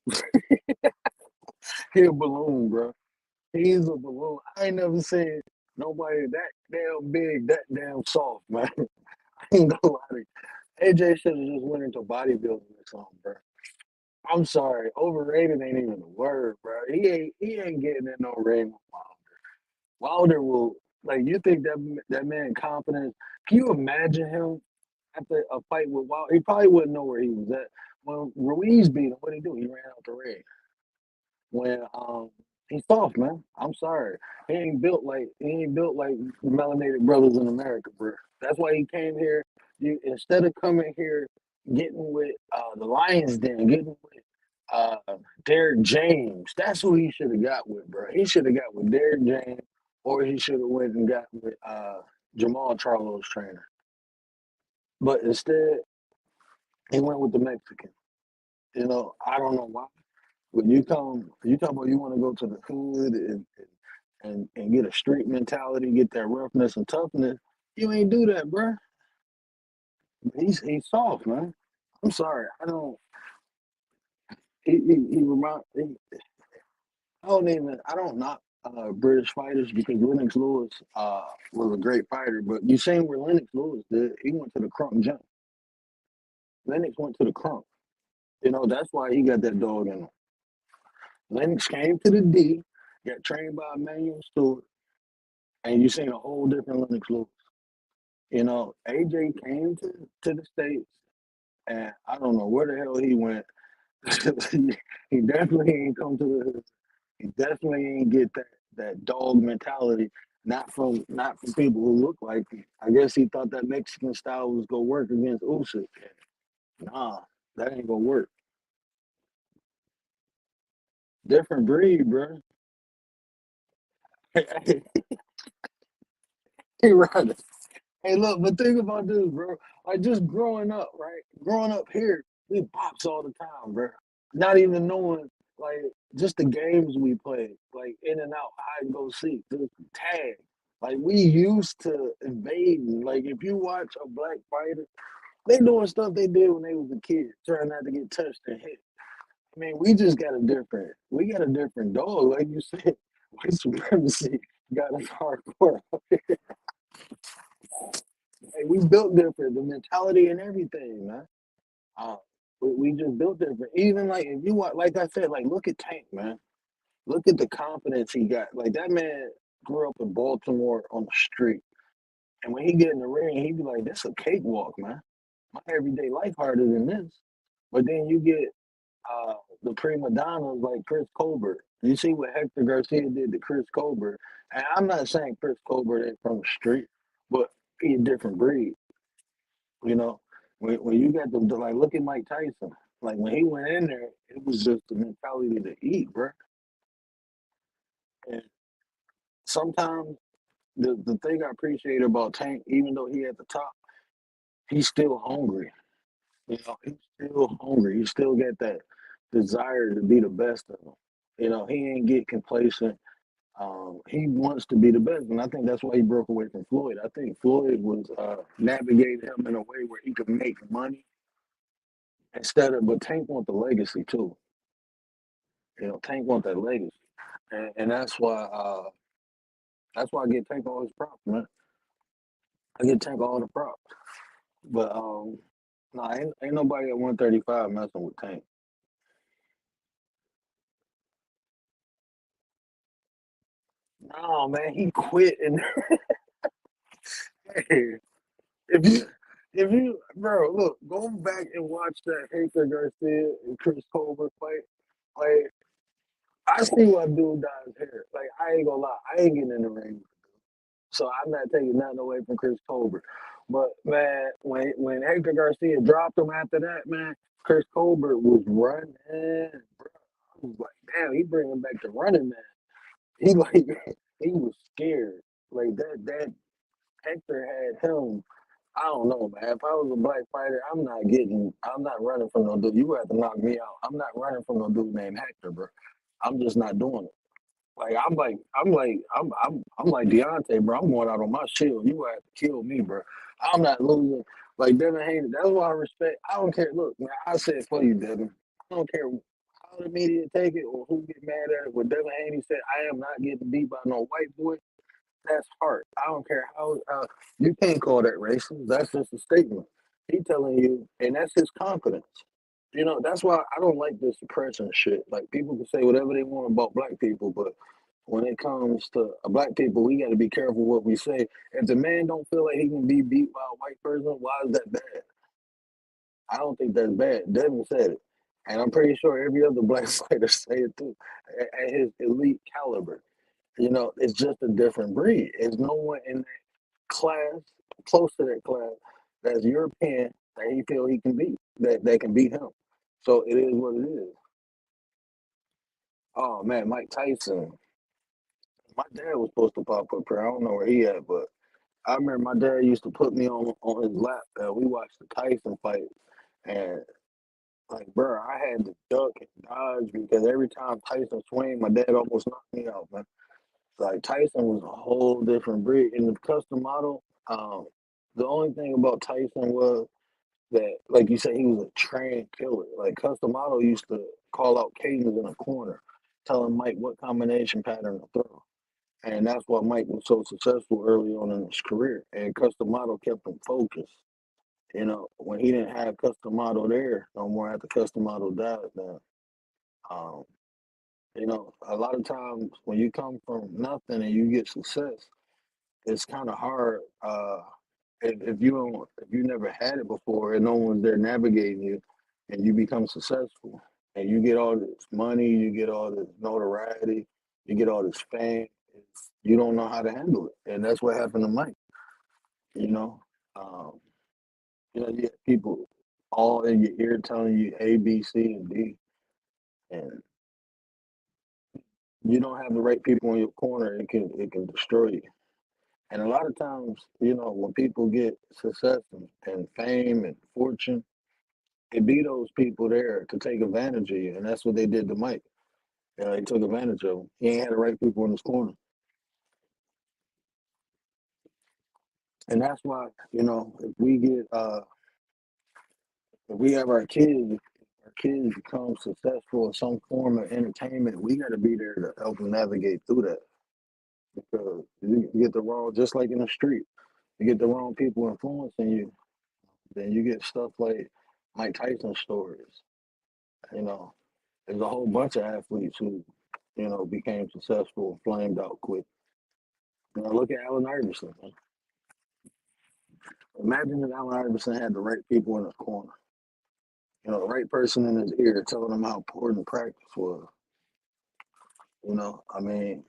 He a balloon, bro. He's a balloon. I ain't never seen nobody that damn big, that damn soft, man. I ain't gonna lie to you. AJ should have just went into bodybuilding or something, bro. I'm sorry, overrated ain't even a word, bro. He ain't getting in no ring with Wilder will, like, you think that man confidence? Can you imagine him after a fight with Wilder? He probably wouldn't know where he was at. When Ruiz beat him, what did he do? He ran out the ring. When he's soft, man. I'm sorry. He ain't built like melanated brothers in America, bro. That's why he came here. You instead of coming here getting with the Lions Den, getting with uh Derek James. That's who he should have got with, bro. He should have got with Derek James, or he should have went and got with Jamal Charlo's trainer. But instead, he went with the Mexican. You know, I don't know why. When you talk about you want to go to the hood and get a street mentality, get that roughness and toughness. You ain't do that, bro. He's soft, man. I'm sorry. I don't. He remind. I don't knock British fighters because Lennox Lewis was a great fighter. But you seen where Lennox Lewis did? He went to the crunk jump. Lennox went to the crunk. You know that's why he got that dog in him. Lennox came to the D, got trained by Emmanuel Stewart, and you seen a whole different Lennox Lewis. You know, AJ came to the States, and I don't know where the hell he went. He definitely ain't come to the. He definitely ain't get that dog mentality. Not from people who look like him. I guess he thought that Mexican style was gonna work against Usyk. Nah, that ain't gonna work. Different breed, bro. Hey, right. Hey, look, but think about this, bro. Like just growing up, right? Growing up here, we box all the time, bro. Not even knowing, like, just the games we played, like in and out, hide and go seek, the tag. Like we used to invading. Like if you watch a black fighter, they doing stuff they did when they was a kid, trying not to get touched and hit. I mean, we got a different dog, like you said. White supremacy got us hardcore. Hey, we built different, the mentality and everything, man. Uh, we just built different. Even like if you want, like I said, like look at Tank, man. Look at the confidence he got. Like that man grew up in Baltimore on the street, and when he get in the ring, he be like, "This a cakewalk, man. My everyday life harder than this." But then you get the prima donnas like Chris Colbert. You see what Hector Garcia did to Chris Colbert, and I'm not saying Chris Colbert ain't from the street, but he a different breed. You know, when you got like look at Mike Tyson. Like when he went in there, it was just the mentality to eat, bro. And sometimes the thing I appreciate about Tank, even though he at the top, he's still hungry. You know, he's still hungry. He still got that desire to be the best of him. You know, he ain't get complacent. He wants to be the best, and I think that's why he broke away from Floyd. I think Floyd was navigating him in a way where he could make money instead of. But Tank want the legacy too. You know, Tank want that legacy, and that's why I get Tank all his props, man. I get Tank all the props, but no, ain't nobody at 135 messing with Tank. No, man, he quit and if you bro, look, go back and watch that Hector Garcia and Chris Colbert fight. Like I see what dude does here. Like I ain't gonna lie, I ain't getting in the ring. So I'm not taking nothing away from Chris Colbert. But man, when Hector Garcia dropped him after that, man, Chris Colbert was running. Bro. I was like, damn, he bringing back the running man. He like he was scared. Like that Hector had him. I don't know, man. If I was a black fighter, I'm not running from no dude. You have to knock me out. I'm not running from no dude named Hector, bro. I'm just not doing it. Like I'm like Deontay, bro. I'm going out on my shield. You have to kill me, bro. I'm not losing. Like Devin Haney, that's why I respect. I don't care. Look, man, I said for you, Devin. I don't care how the media take it or who get mad at it. What Devin Haney said, I am not getting beat by no white boy. That's heart. I don't care how you can't call that racist. That's just a statement. He telling you, and that's his confidence. You know, that's why I don't like this suppression shit. Like people can say whatever they want about black people, but when it comes to black people, we got to be careful what we say. If the man don't feel like he can be beat by a white person, why is that bad? I don't think that's bad. Devin said it, and I'm pretty sure every other black fighter say it too, at his elite caliber. You know, it's just a different breed. There's no one in that class, close to that class, that's European that he feel he can beat, that can beat him. So it is what it is. Oh man, Mike Tyson. My dad was supposed to pop up here. I don't know where he at, but I remember my dad used to put me on his lap. And we watched the Tyson fight, and like, bro, I had to duck and dodge because every time Tyson swing, my dad almost knocked me out, man. Like Tyson was a whole different breed. In the custom model, the only thing about Tyson was that, like you said, he was a trained killer. Like custom model used to call out cadence in a corner, telling Mike what combination pattern to throw. And that's why Mike was so successful early on in his career. And custom model kept him focused. You know, when he didn't have custom model there no more after custom model died, then um, you know, a lot of times when you come from nothing and you get success, it's kind of hard if you don't if you never had it before and no one's there navigating you, and you become successful and you get all this money, you get all this notoriety, you get all this fame, you don't know how to handle it, and that's what happened to Mike. You know, um, you get people all in your ear telling you A, B, C, and D, and you don't have the right people in your corner, it can destroy you. And a lot of times, you know, when people get success and fame and fortune, it be those people there to take advantage of you, and that's what they did to Mike. You know, they took advantage of him. He ain't had the right people in his corner, and that's why you know if we have our kids become successful in some form of entertainment, we got to be there to help them navigate through that because you get the wrong, just like in the street, you get the wrong people influencing you, then you get stuff like Mike Tyson stories. You know, there's a whole bunch of athletes who, you know, became successful and flamed out quick. You know, look at Allen Iverson. Man. Imagine if Allen Iverson had the right people in his corner. The right person in his ear telling him how important practice was. I mean,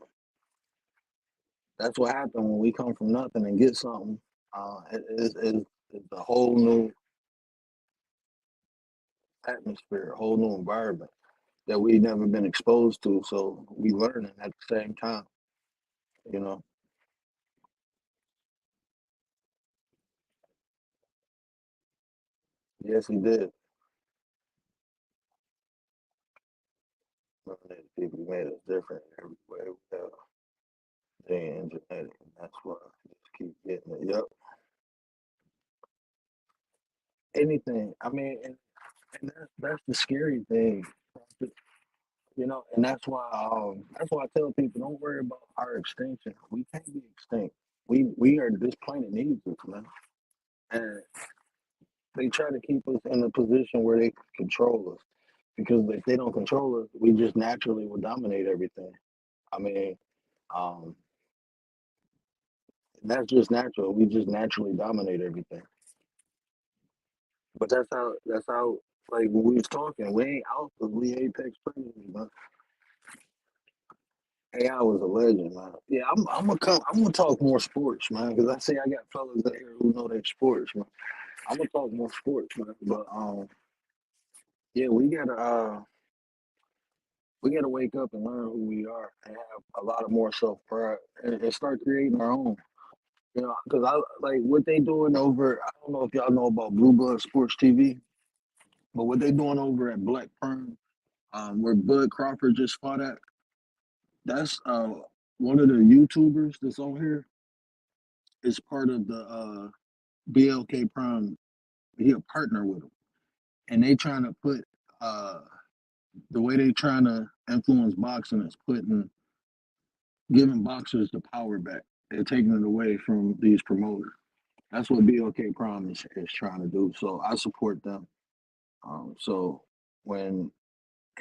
that's what happened when we come from nothing and get something. It's a whole new atmosphere, a whole new environment that we've never been exposed to. So we learning at the same time. You know, yes, he did. People made us different in every way. We have gene and genetic, and that's why I just keep getting it. Yep, anything. I mean, and that's the scary thing. And that's why I tell people don't worry about our extinction. We can't be extinct. We are this planet needs us, man. And they try to keep us in a position where they can control us. Because if they don't control us, we just naturally will dominate everything. I mean, um, that's just natural. We just naturally dominate everything. But that's how like when we was talking, we ain't alpha, we apex predators, man. AI was a legend, man. Yeah, I'm gonna talk more sports, man, because I see I got fellas out here who know their sports, man. I'm gonna talk more sports, man. But yeah, we gotta wake up and learn who we are and have a lot of more self pride and start creating our own. Because I like what they doing over. I don't know if y'all know about Blue Blood Sports TV, but what they doing over at Black Prime, where Bud Crawford just fought at. That's one of the YouTubers that's on here is part of the BLK Prime. He a partner with him, and they trying to put uh, the way they trying to influence boxing is giving boxers the power back. They're taking it away from these promoters. That's what BLK Prime is trying to do. So I support them. So when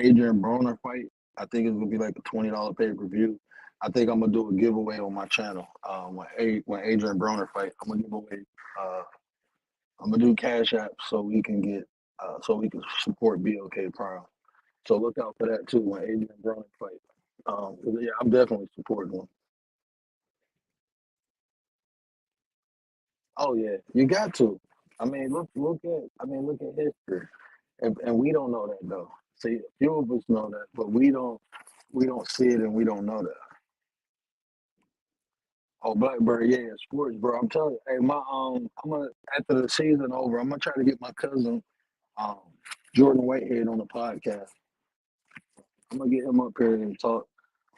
Adrian Broner fight, I think it's gonna be like a $20 pay per view. I think I'm gonna do a giveaway on my channel. When Adrian Broner fight, I'm gonna give away. Uh, I'm gonna do Cash App so we can support BOK Prime. So look out for that too when Adrian Broner fight. 'Cause, yeah, I'm definitely supporting him. Oh yeah, you got to. Look at history, and we don't know that though. See, a few of us know that, but we don't see it and we don't know that. Oh, Blackbird, yeah, sports, bro. I'm telling you, hey, I'm gonna after the season over, I'm gonna try to get my cousin, um, Jordan Whitehead on the podcast. I'm gonna get him up here and talk.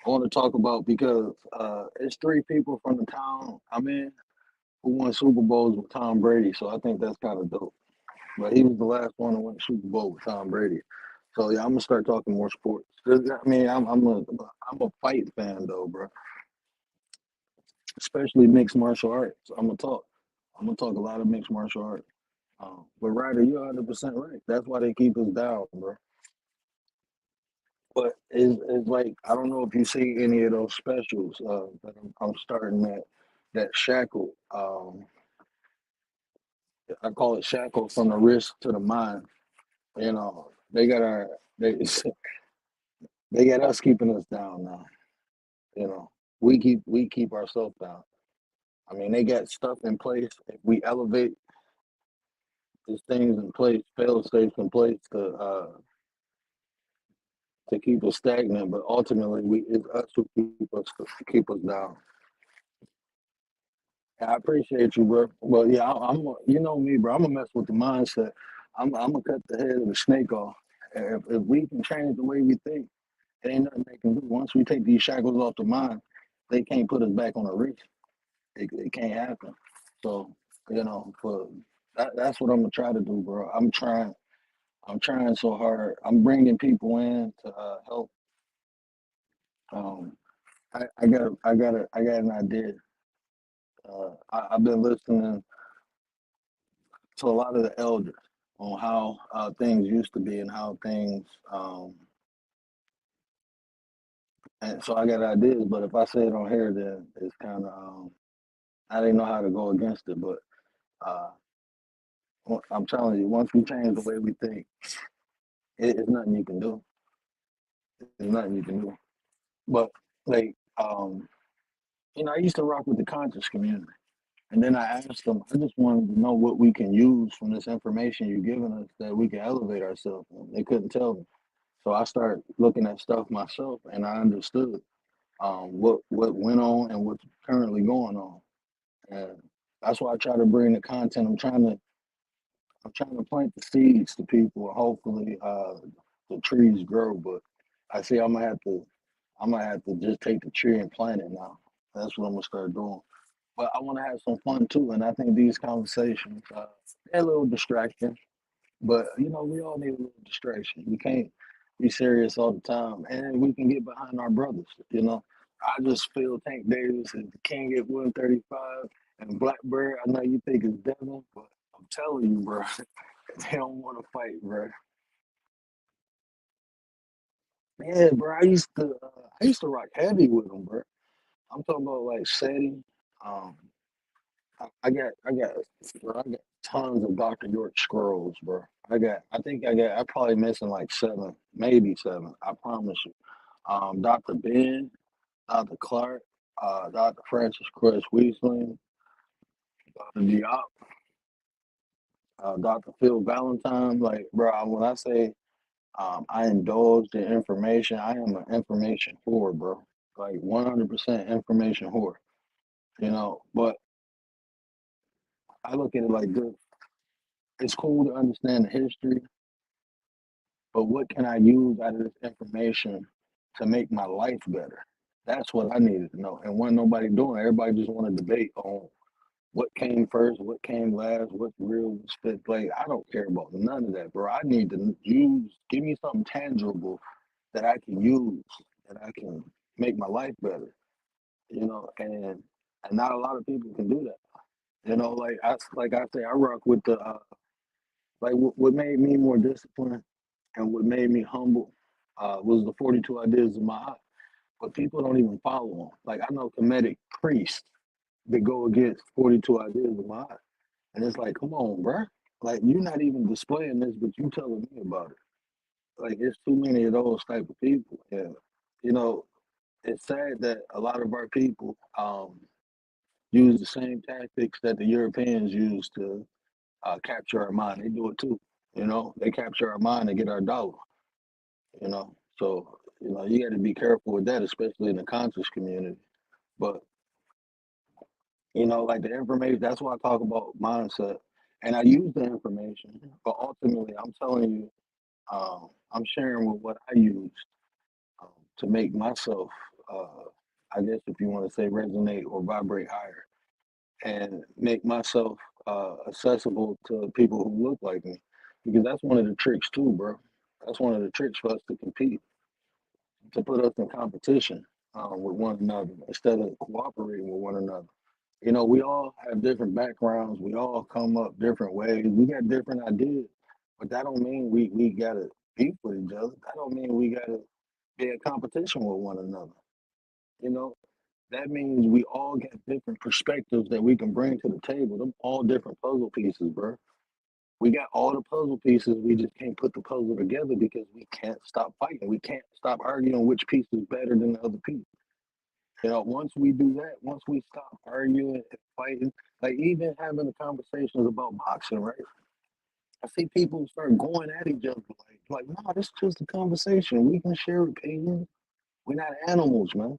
I want to talk about because it's three people from the town I'm in who won Super Bowls with Tom Brady, so I think that's kind of dope. But he was the last one to win the Super Bowl with Tom Brady. So yeah, I'm gonna start talking more sports. 'Cause, I mean, I'm a fight fan though, bro. Especially mixed martial arts. I'm gonna talk a lot of mixed martial arts. But Ryder, you're 100% right. That's why they keep us down, bro. But it's like I don't know if you see any of those specials that I'm starting that shackle. I call it shackle from the wrist to the mind. They got they they got us keeping us down now. You know, we keep ourselves down. I mean, they got stuff in place. If we elevate these things in place, fail safes in place to keep us stagnant, but ultimately it's us who keep us down. I appreciate you, bro. Well, yeah, you know me, bro. I'm gonna mess with the mindset. I'm gonna cut the head of the snake off. If we can change the way we think, it ain't nothing they can do. Once we take these shackles off the mind, they can't put us back on the reach. It can't happen. So, for that's what I'm gonna try to do, bro. I'm trying. I'm trying so hard. I'm bringing people in to help. Um, I got an idea. I've been listening to a lot of the elders on how things used to be and how things. And so I got ideas, but if I say it on here, then it's kind of I didn't know how to go against it. But uh, I'm telling you, once we change the way we think, it's nothing you can do. There's nothing you can do. But like, I used to rock with the conscious community. And then I asked them, I just wanted to know what we can use from this information you're giving us that we can elevate ourselves. And they couldn't tell me. So I started looking at stuff myself and I understood what went on and what's currently going on. And that's why I try to bring the content. I'm trying to plant the seeds to people. Hopefully, the trees grow. But I see I'm gonna have to just take the tree and plant it now. That's what I'm gonna start doing. But I want to have some fun too, and I think these conversations they're a little distracting. But we all need a little distraction. We can't be serious all the time, and we can get behind our brothers. I just feel Tank Davis is the king at 135, and Blackbird. I know you think it's Devin, but I'm telling you, bro, they don't want to fight, bro. Yeah, bro. I used to rock heavy with them, bro. I'm talking about like Seti. Um, I got tons of Dr. York scrolls, bro. I probably missing like seven, maybe seven. I promise you. Dr. Ben, Dr. Clark, Dr. Francis Cress Weaseling, Dr. Diop, Dr. Phil Valentine. Like, bro, when I say I indulge in information, I am an information whore, bro. Like 100% information whore. But I look at it like this. It's cool to understand the history, but what can I use out of this information to make my life better? That's what I needed to know. And wasn't nobody doing it. Everybody just want to debate on what came first, what came last, what's real, what's fifth play. I don't care about none of that, bro. I need to give me something tangible that I can use, that I can make my life better, and not a lot of people can do that. Like I say, I rock with the like what made me more disciplined and what made me humble was the 42 ideas of my, but people don't even follow them. Like I know comedic priests that go against 42 ideas of my, and it's like, come on, bruh. Like you're not even displaying this, but you telling me about it. Like it's too many of those type of people, and you know, it's sad that a lot of our people use the same tactics that the Europeans use to capture our mind. They do it too. They capture our mind to get our dollar. So you got to be careful with that, especially in the conscious community. But like the information, that's why I talk about mindset, and I use the information. But ultimately, I'm telling you, I'm sharing with what I used to make myself, uh, I guess, if you want to say, resonate or vibrate higher, and make myself accessible to people who look like me, because that's one of the tricks too, bro. That's one of the tricks for us to compete, to put us in competition with one another instead of cooperating with one another. We all have different backgrounds. We all come up different ways. We got different ideas, but that don't mean we gotta beef with each other. That don't mean we gotta be in competition with one another. You know, that means we all got different perspectives that we can bring to the table. Them all different puzzle pieces, bro. We got all the puzzle pieces. We just can't put the puzzle together because we can't stop fighting. We can't stop arguing which piece is better than the other piece. Once we do that, once we stop arguing and fighting, like even having the conversations about boxing, right? I see people start going at each other no, this is just a conversation. We can share opinions. We're not animals, man.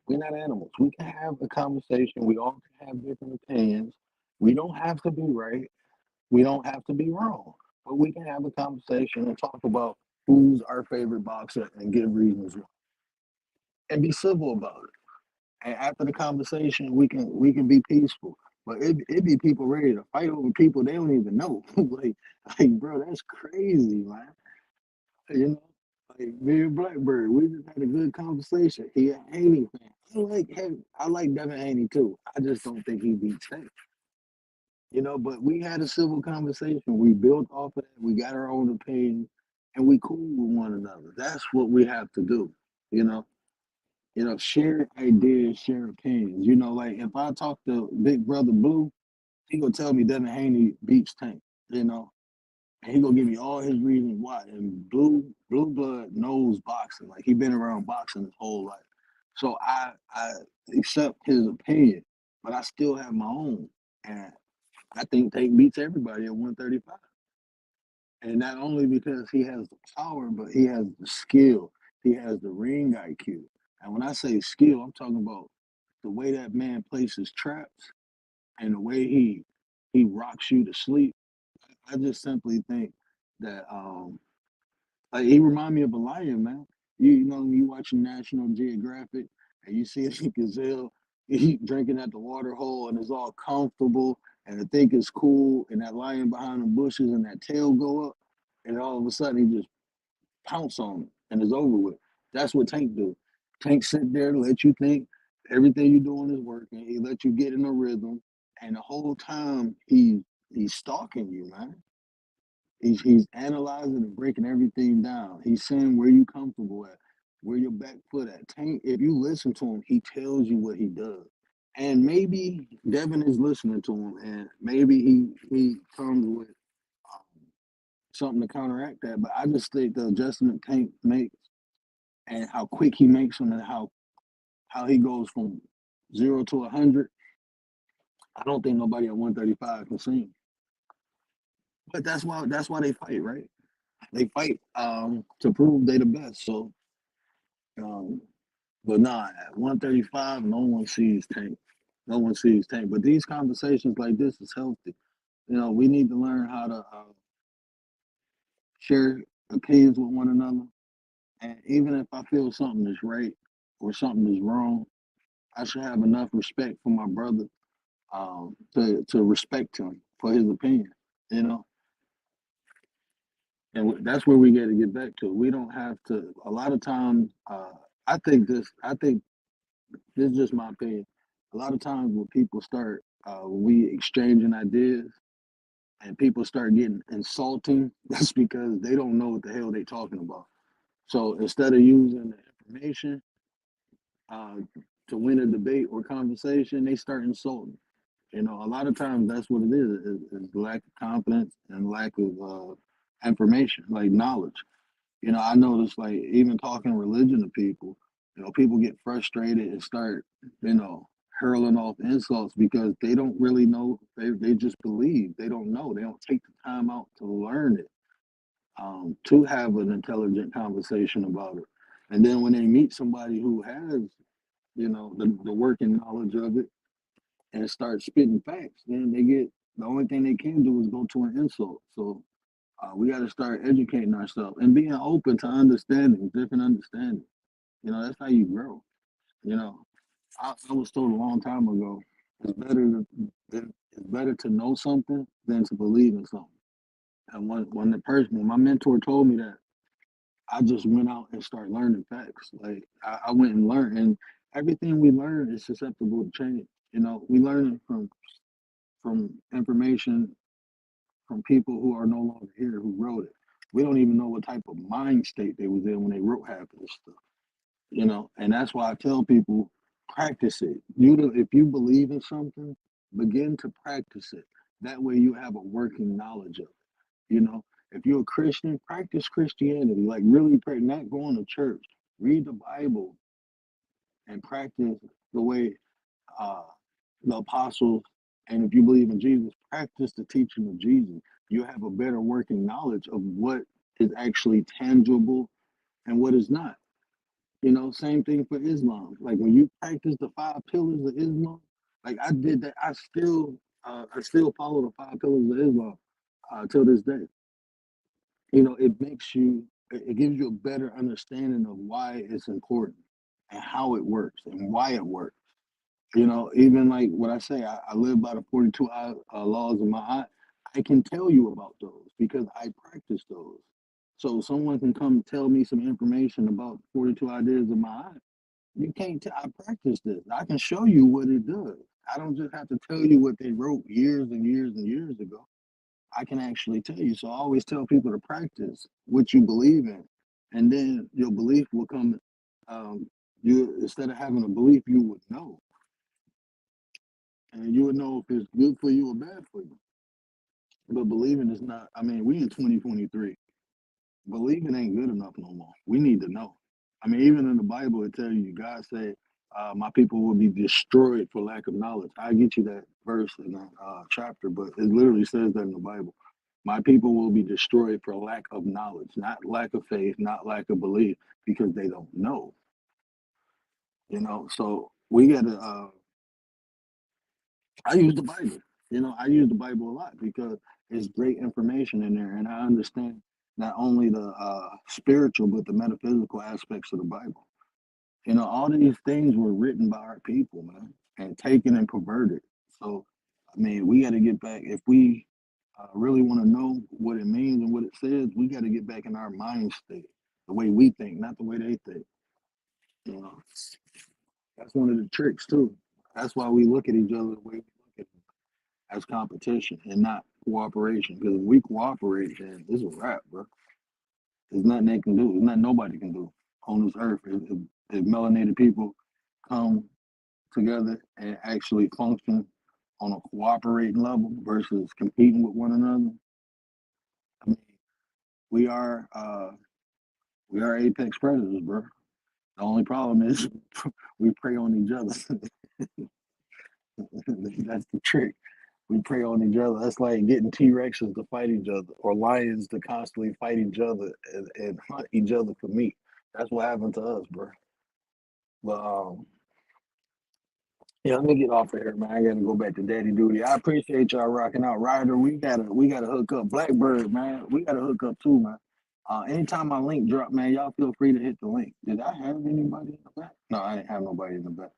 We're not animals. We can have a conversation. We all can have different opinions. We don't have to be right. We don't have to be wrong. But we can have a conversation and talk about who's our favorite boxer and give reasons why. And be civil about it. And after the conversation, we can be peaceful. But it be people ready to fight over people they don't even know. like bro, that's crazy, man. You know, like me and Blackbird, we just had a good conversation. He a Haney fan. I like Devin Haney too. I just don't think he beats Tank. But we had a civil conversation. We built off of that. We got our own opinion, and we cool with one another. That's what we have to do. You know. Share ideas, share opinions. Like if I talk to Big Brother Blue, He gonna tell me Devin Haney beats Tank, you know, and he gonna give me all his reasons why. And Blue Blood knows boxing, like he been around boxing his whole life. So I accept his opinion, but I still have my own, and I think Tank beats everybody at 135. And not only because he has the power, but he has the skill. He has the ring IQ. And when I say skill, I'm talking about the way that man places traps and the way he rocks you to sleep. I just simply think that like he remind me of a lion, man. You know, when you watching National Geographic and you see a gazelle he drinking at the water hole and it's all comfortable and I think it's cool and that lion behind the bushes and that tail go up and all of a sudden he just pounce on it and it's over with. That's what Tank do. Tank sit there and let you think everything you're doing is working. He let you get in a rhythm and the whole time he's stalking you, man. He's analyzing and breaking everything down. He's saying where you comfortable at, where your back foot at. Tank, if you listen to him, he tells you what he does. And maybe Devin is listening to him, and maybe he comes with something to counteract that. But I just think the adjustment Tank makes and how quick he makes them and how he goes from 0 to 100. I don't think nobody at 135 can see him. But that's why they fight, right? They fight to prove they the best. So um, but nah, at 135, no one sees Tank. No one sees Tank. But these conversations like this is healthy. You know, we need to learn how to share opinions with one another. And even if I feel something is right or something is wrong, I should have enough respect for my brother to respect him for his opinion. You know, and that's where we got to get back to. We don't have to. A lot of times, I think this. I think this is just my opinion. A lot of times when people start, when we exchanging ideas and people start getting insulting, that's because they don't know what the hell they talking about. So instead of using the information uh, to win a debate or conversation, they start insulting. You know, a lot of times that's what it is lack of confidence and lack of information, like knowledge. You know, I notice like even talking religion to people, you know, people get frustrated and start, you know, hurling off insults because they don't really know. They just believe. They don't know. They don't take the time out to learn it, to have an intelligent conversation about it. And then when they meet somebody who has, you know, the working knowledge of it and start spitting facts, then they get the only thing they can do is go to an insult. So we got to start educating ourselves and being open to understanding, different understanding. You know, that's how you grow. You know, I was told a long time ago, it's better to know something than to believe in something. And when my mentor told me that, I just went out and started learning facts. Like I went and learned, and everything we learn is susceptible to change. You know, we learn it from information from people who are no longer here who wrote it. We don't even know what type of mind state they was in when they wrote half of this stuff. You know, and that's why I tell people practice it. If you believe in something, begin to practice it. That way you have a working knowledge of it. You know, if you're a Christian, practice Christianity. Like really pray, not going to church. Read the Bible and practice the way uh, the apostles, and if you believe in Jesus, practice the teaching of Jesus. You have a better working knowledge of what is actually tangible and what is not. You know, same thing for Islam. Like when you practice the 5 pillars of Islam, like I did that, I still follow the 5 pillars of Islam till this day. You know, it gives you a better understanding of why it's important and how it works and why it works. You know, even like what I say, I live by the 42 laws of Ma'at. I can tell you about those because I practice those. So someone can come tell me some information about 42 ideas of Ma'at. You can't tell. I practice this. I can show you what it does. I don't just have to tell you what they wrote years and years and years ago. I can actually tell you. So I always tell people to practice what you believe in, and then your belief will come. You instead of having a belief, you would know. and you would know if it's good for you or bad for you. But believing is not. I mean, we in 2023. Believing ain't good enough no more. We need to know. I mean, even in the Bible, it tells you God said, "My people will be destroyed for lack of knowledge." I get you that verse in that chapter, but it literally says that in the Bible. My people will be destroyed for lack of knowledge, not lack of faith, not lack of belief, because they don't know. So we gotta. I use the Bible. I use the Bible a lot because it's great information in there, and I understand not only the spiritual but the metaphysical aspects of the Bible. All these things were written by our people, man, and taken and perverted. So, I mean, we got to get back. If we really want to know what it means and what it says, we got to get back in our mind state, the way we think, not the way they think. You know, that's one of the tricks too. That's why we look at each other the way we look at as competition and not cooperation. Because if we cooperate, then it's a wrap, bro. There's nothing they can do. There's nothing nobody can do on this earth. If melanated people come together and actually function on a cooperating level versus competing with one another, I mean, we are apex predators, bro. The only problem is we prey on each other. That's the trick. We prey on each other. That's like getting T Rexes to fight each other or lions to constantly fight each other and hunt each other for meat. That's what happened to us, bro. But yeah, let me get off of here, man. I gotta go back to daddy duty. I appreciate y'all rocking out. Ryder, we gotta hook up. Blackbird, man, we gotta hook up too, man. Anytime my link drop, man, y'all feel free to hit the link. Did I have anybody in the back? No, I didn't have nobody in the back.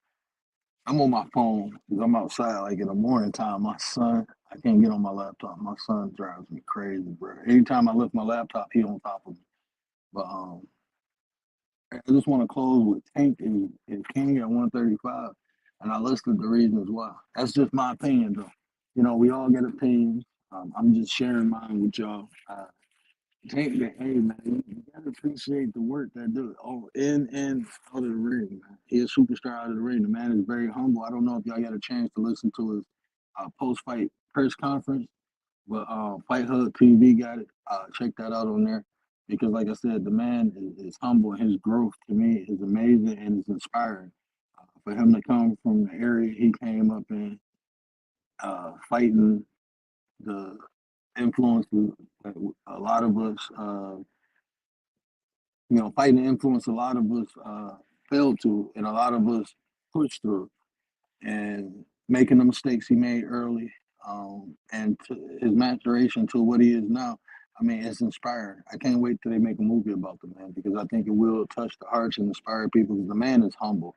I'm on my phone because I'm outside like in the morning time. My son, I can't get on my laptop. My son drives me crazy, bro. Anytime I lift my laptop, he on top of me. But I just want to close with Tank and King at 135, and I listed the reasons why. That's just my opinion, though. We all get opinions. I'm just sharing mine with y'all. Tank, hey man, you gotta appreciate the work that do. Oh, in and out of the ring, man. He a superstar out of the ring. The man is very humble. I don't know if y'all got a chance to listen to his post-fight press conference, but Fight Hub TV got it. Check that out on there because, like I said, the man is humble and his growth to me is amazing and it's inspiring. For him to come from the area he came up in, fighting the influences that a lot of us, fighting the influence a lot of us failed to, and a lot of us pushed through, and making the mistakes he made early, and to his maturation to what he is now. I mean, it's inspiring. I can't wait till they make a movie about the man because I think it will touch the hearts and inspire people. Because the man is humble.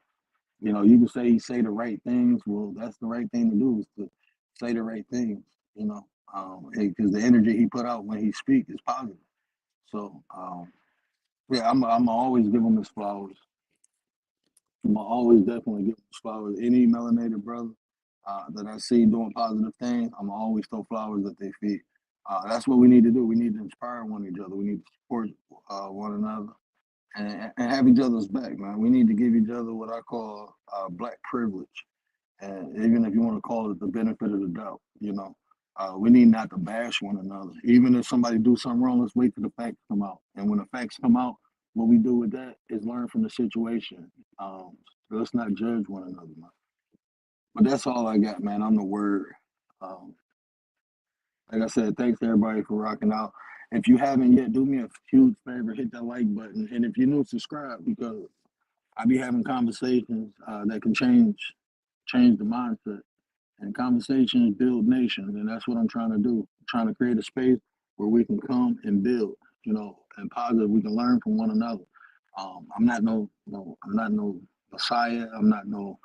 You can say he say the right things. Well, that's the right thing to do is to say the right things. Because the energy he put out when he speaks is positive. So, yeah, I'm always give him his flowers. I'm always definitely give his flowers. Any melanated brother that I see doing positive things, I'm always throw flowers at their feet. That's what we need to do. We need to inspire one each other. We need to support one another and have each other's back, man. We need to give each other what I call black privilege. And even if you want to call it the benefit of the doubt, we need not to bash one another. Even if somebody do something wrong, let's wait till the facts come out. And when the facts come out, what we do with that is learn from the situation. Let's not judge one another, man. But that's all I got, man. I'm the word. Um, like I said, thanks to everybody for rocking out. If you haven't yet, do me a huge favor, hit that like button. And if you're new, subscribe because I be having conversations that can change the mindset. And conversations build nations, and that's what I'm trying to do. I'm trying to create a space where we can come and build, and positive. We can learn from one another. I'm not I'm not no messiah. I'm not no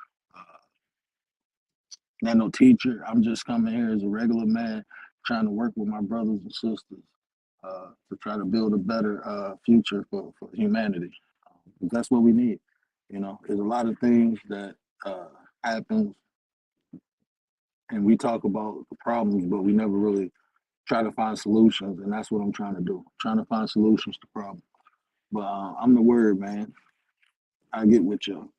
teacher. I'm just coming here as a regular man, trying to work with my brothers and sisters to try to build a better future for humanity. That's what we need. There's a lot of things that happen and we talk about the problems, but we never really try to find solutions, and that's what I'm trying to do. I'm trying to find solutions to problems. But I'm the word, man. I get with you.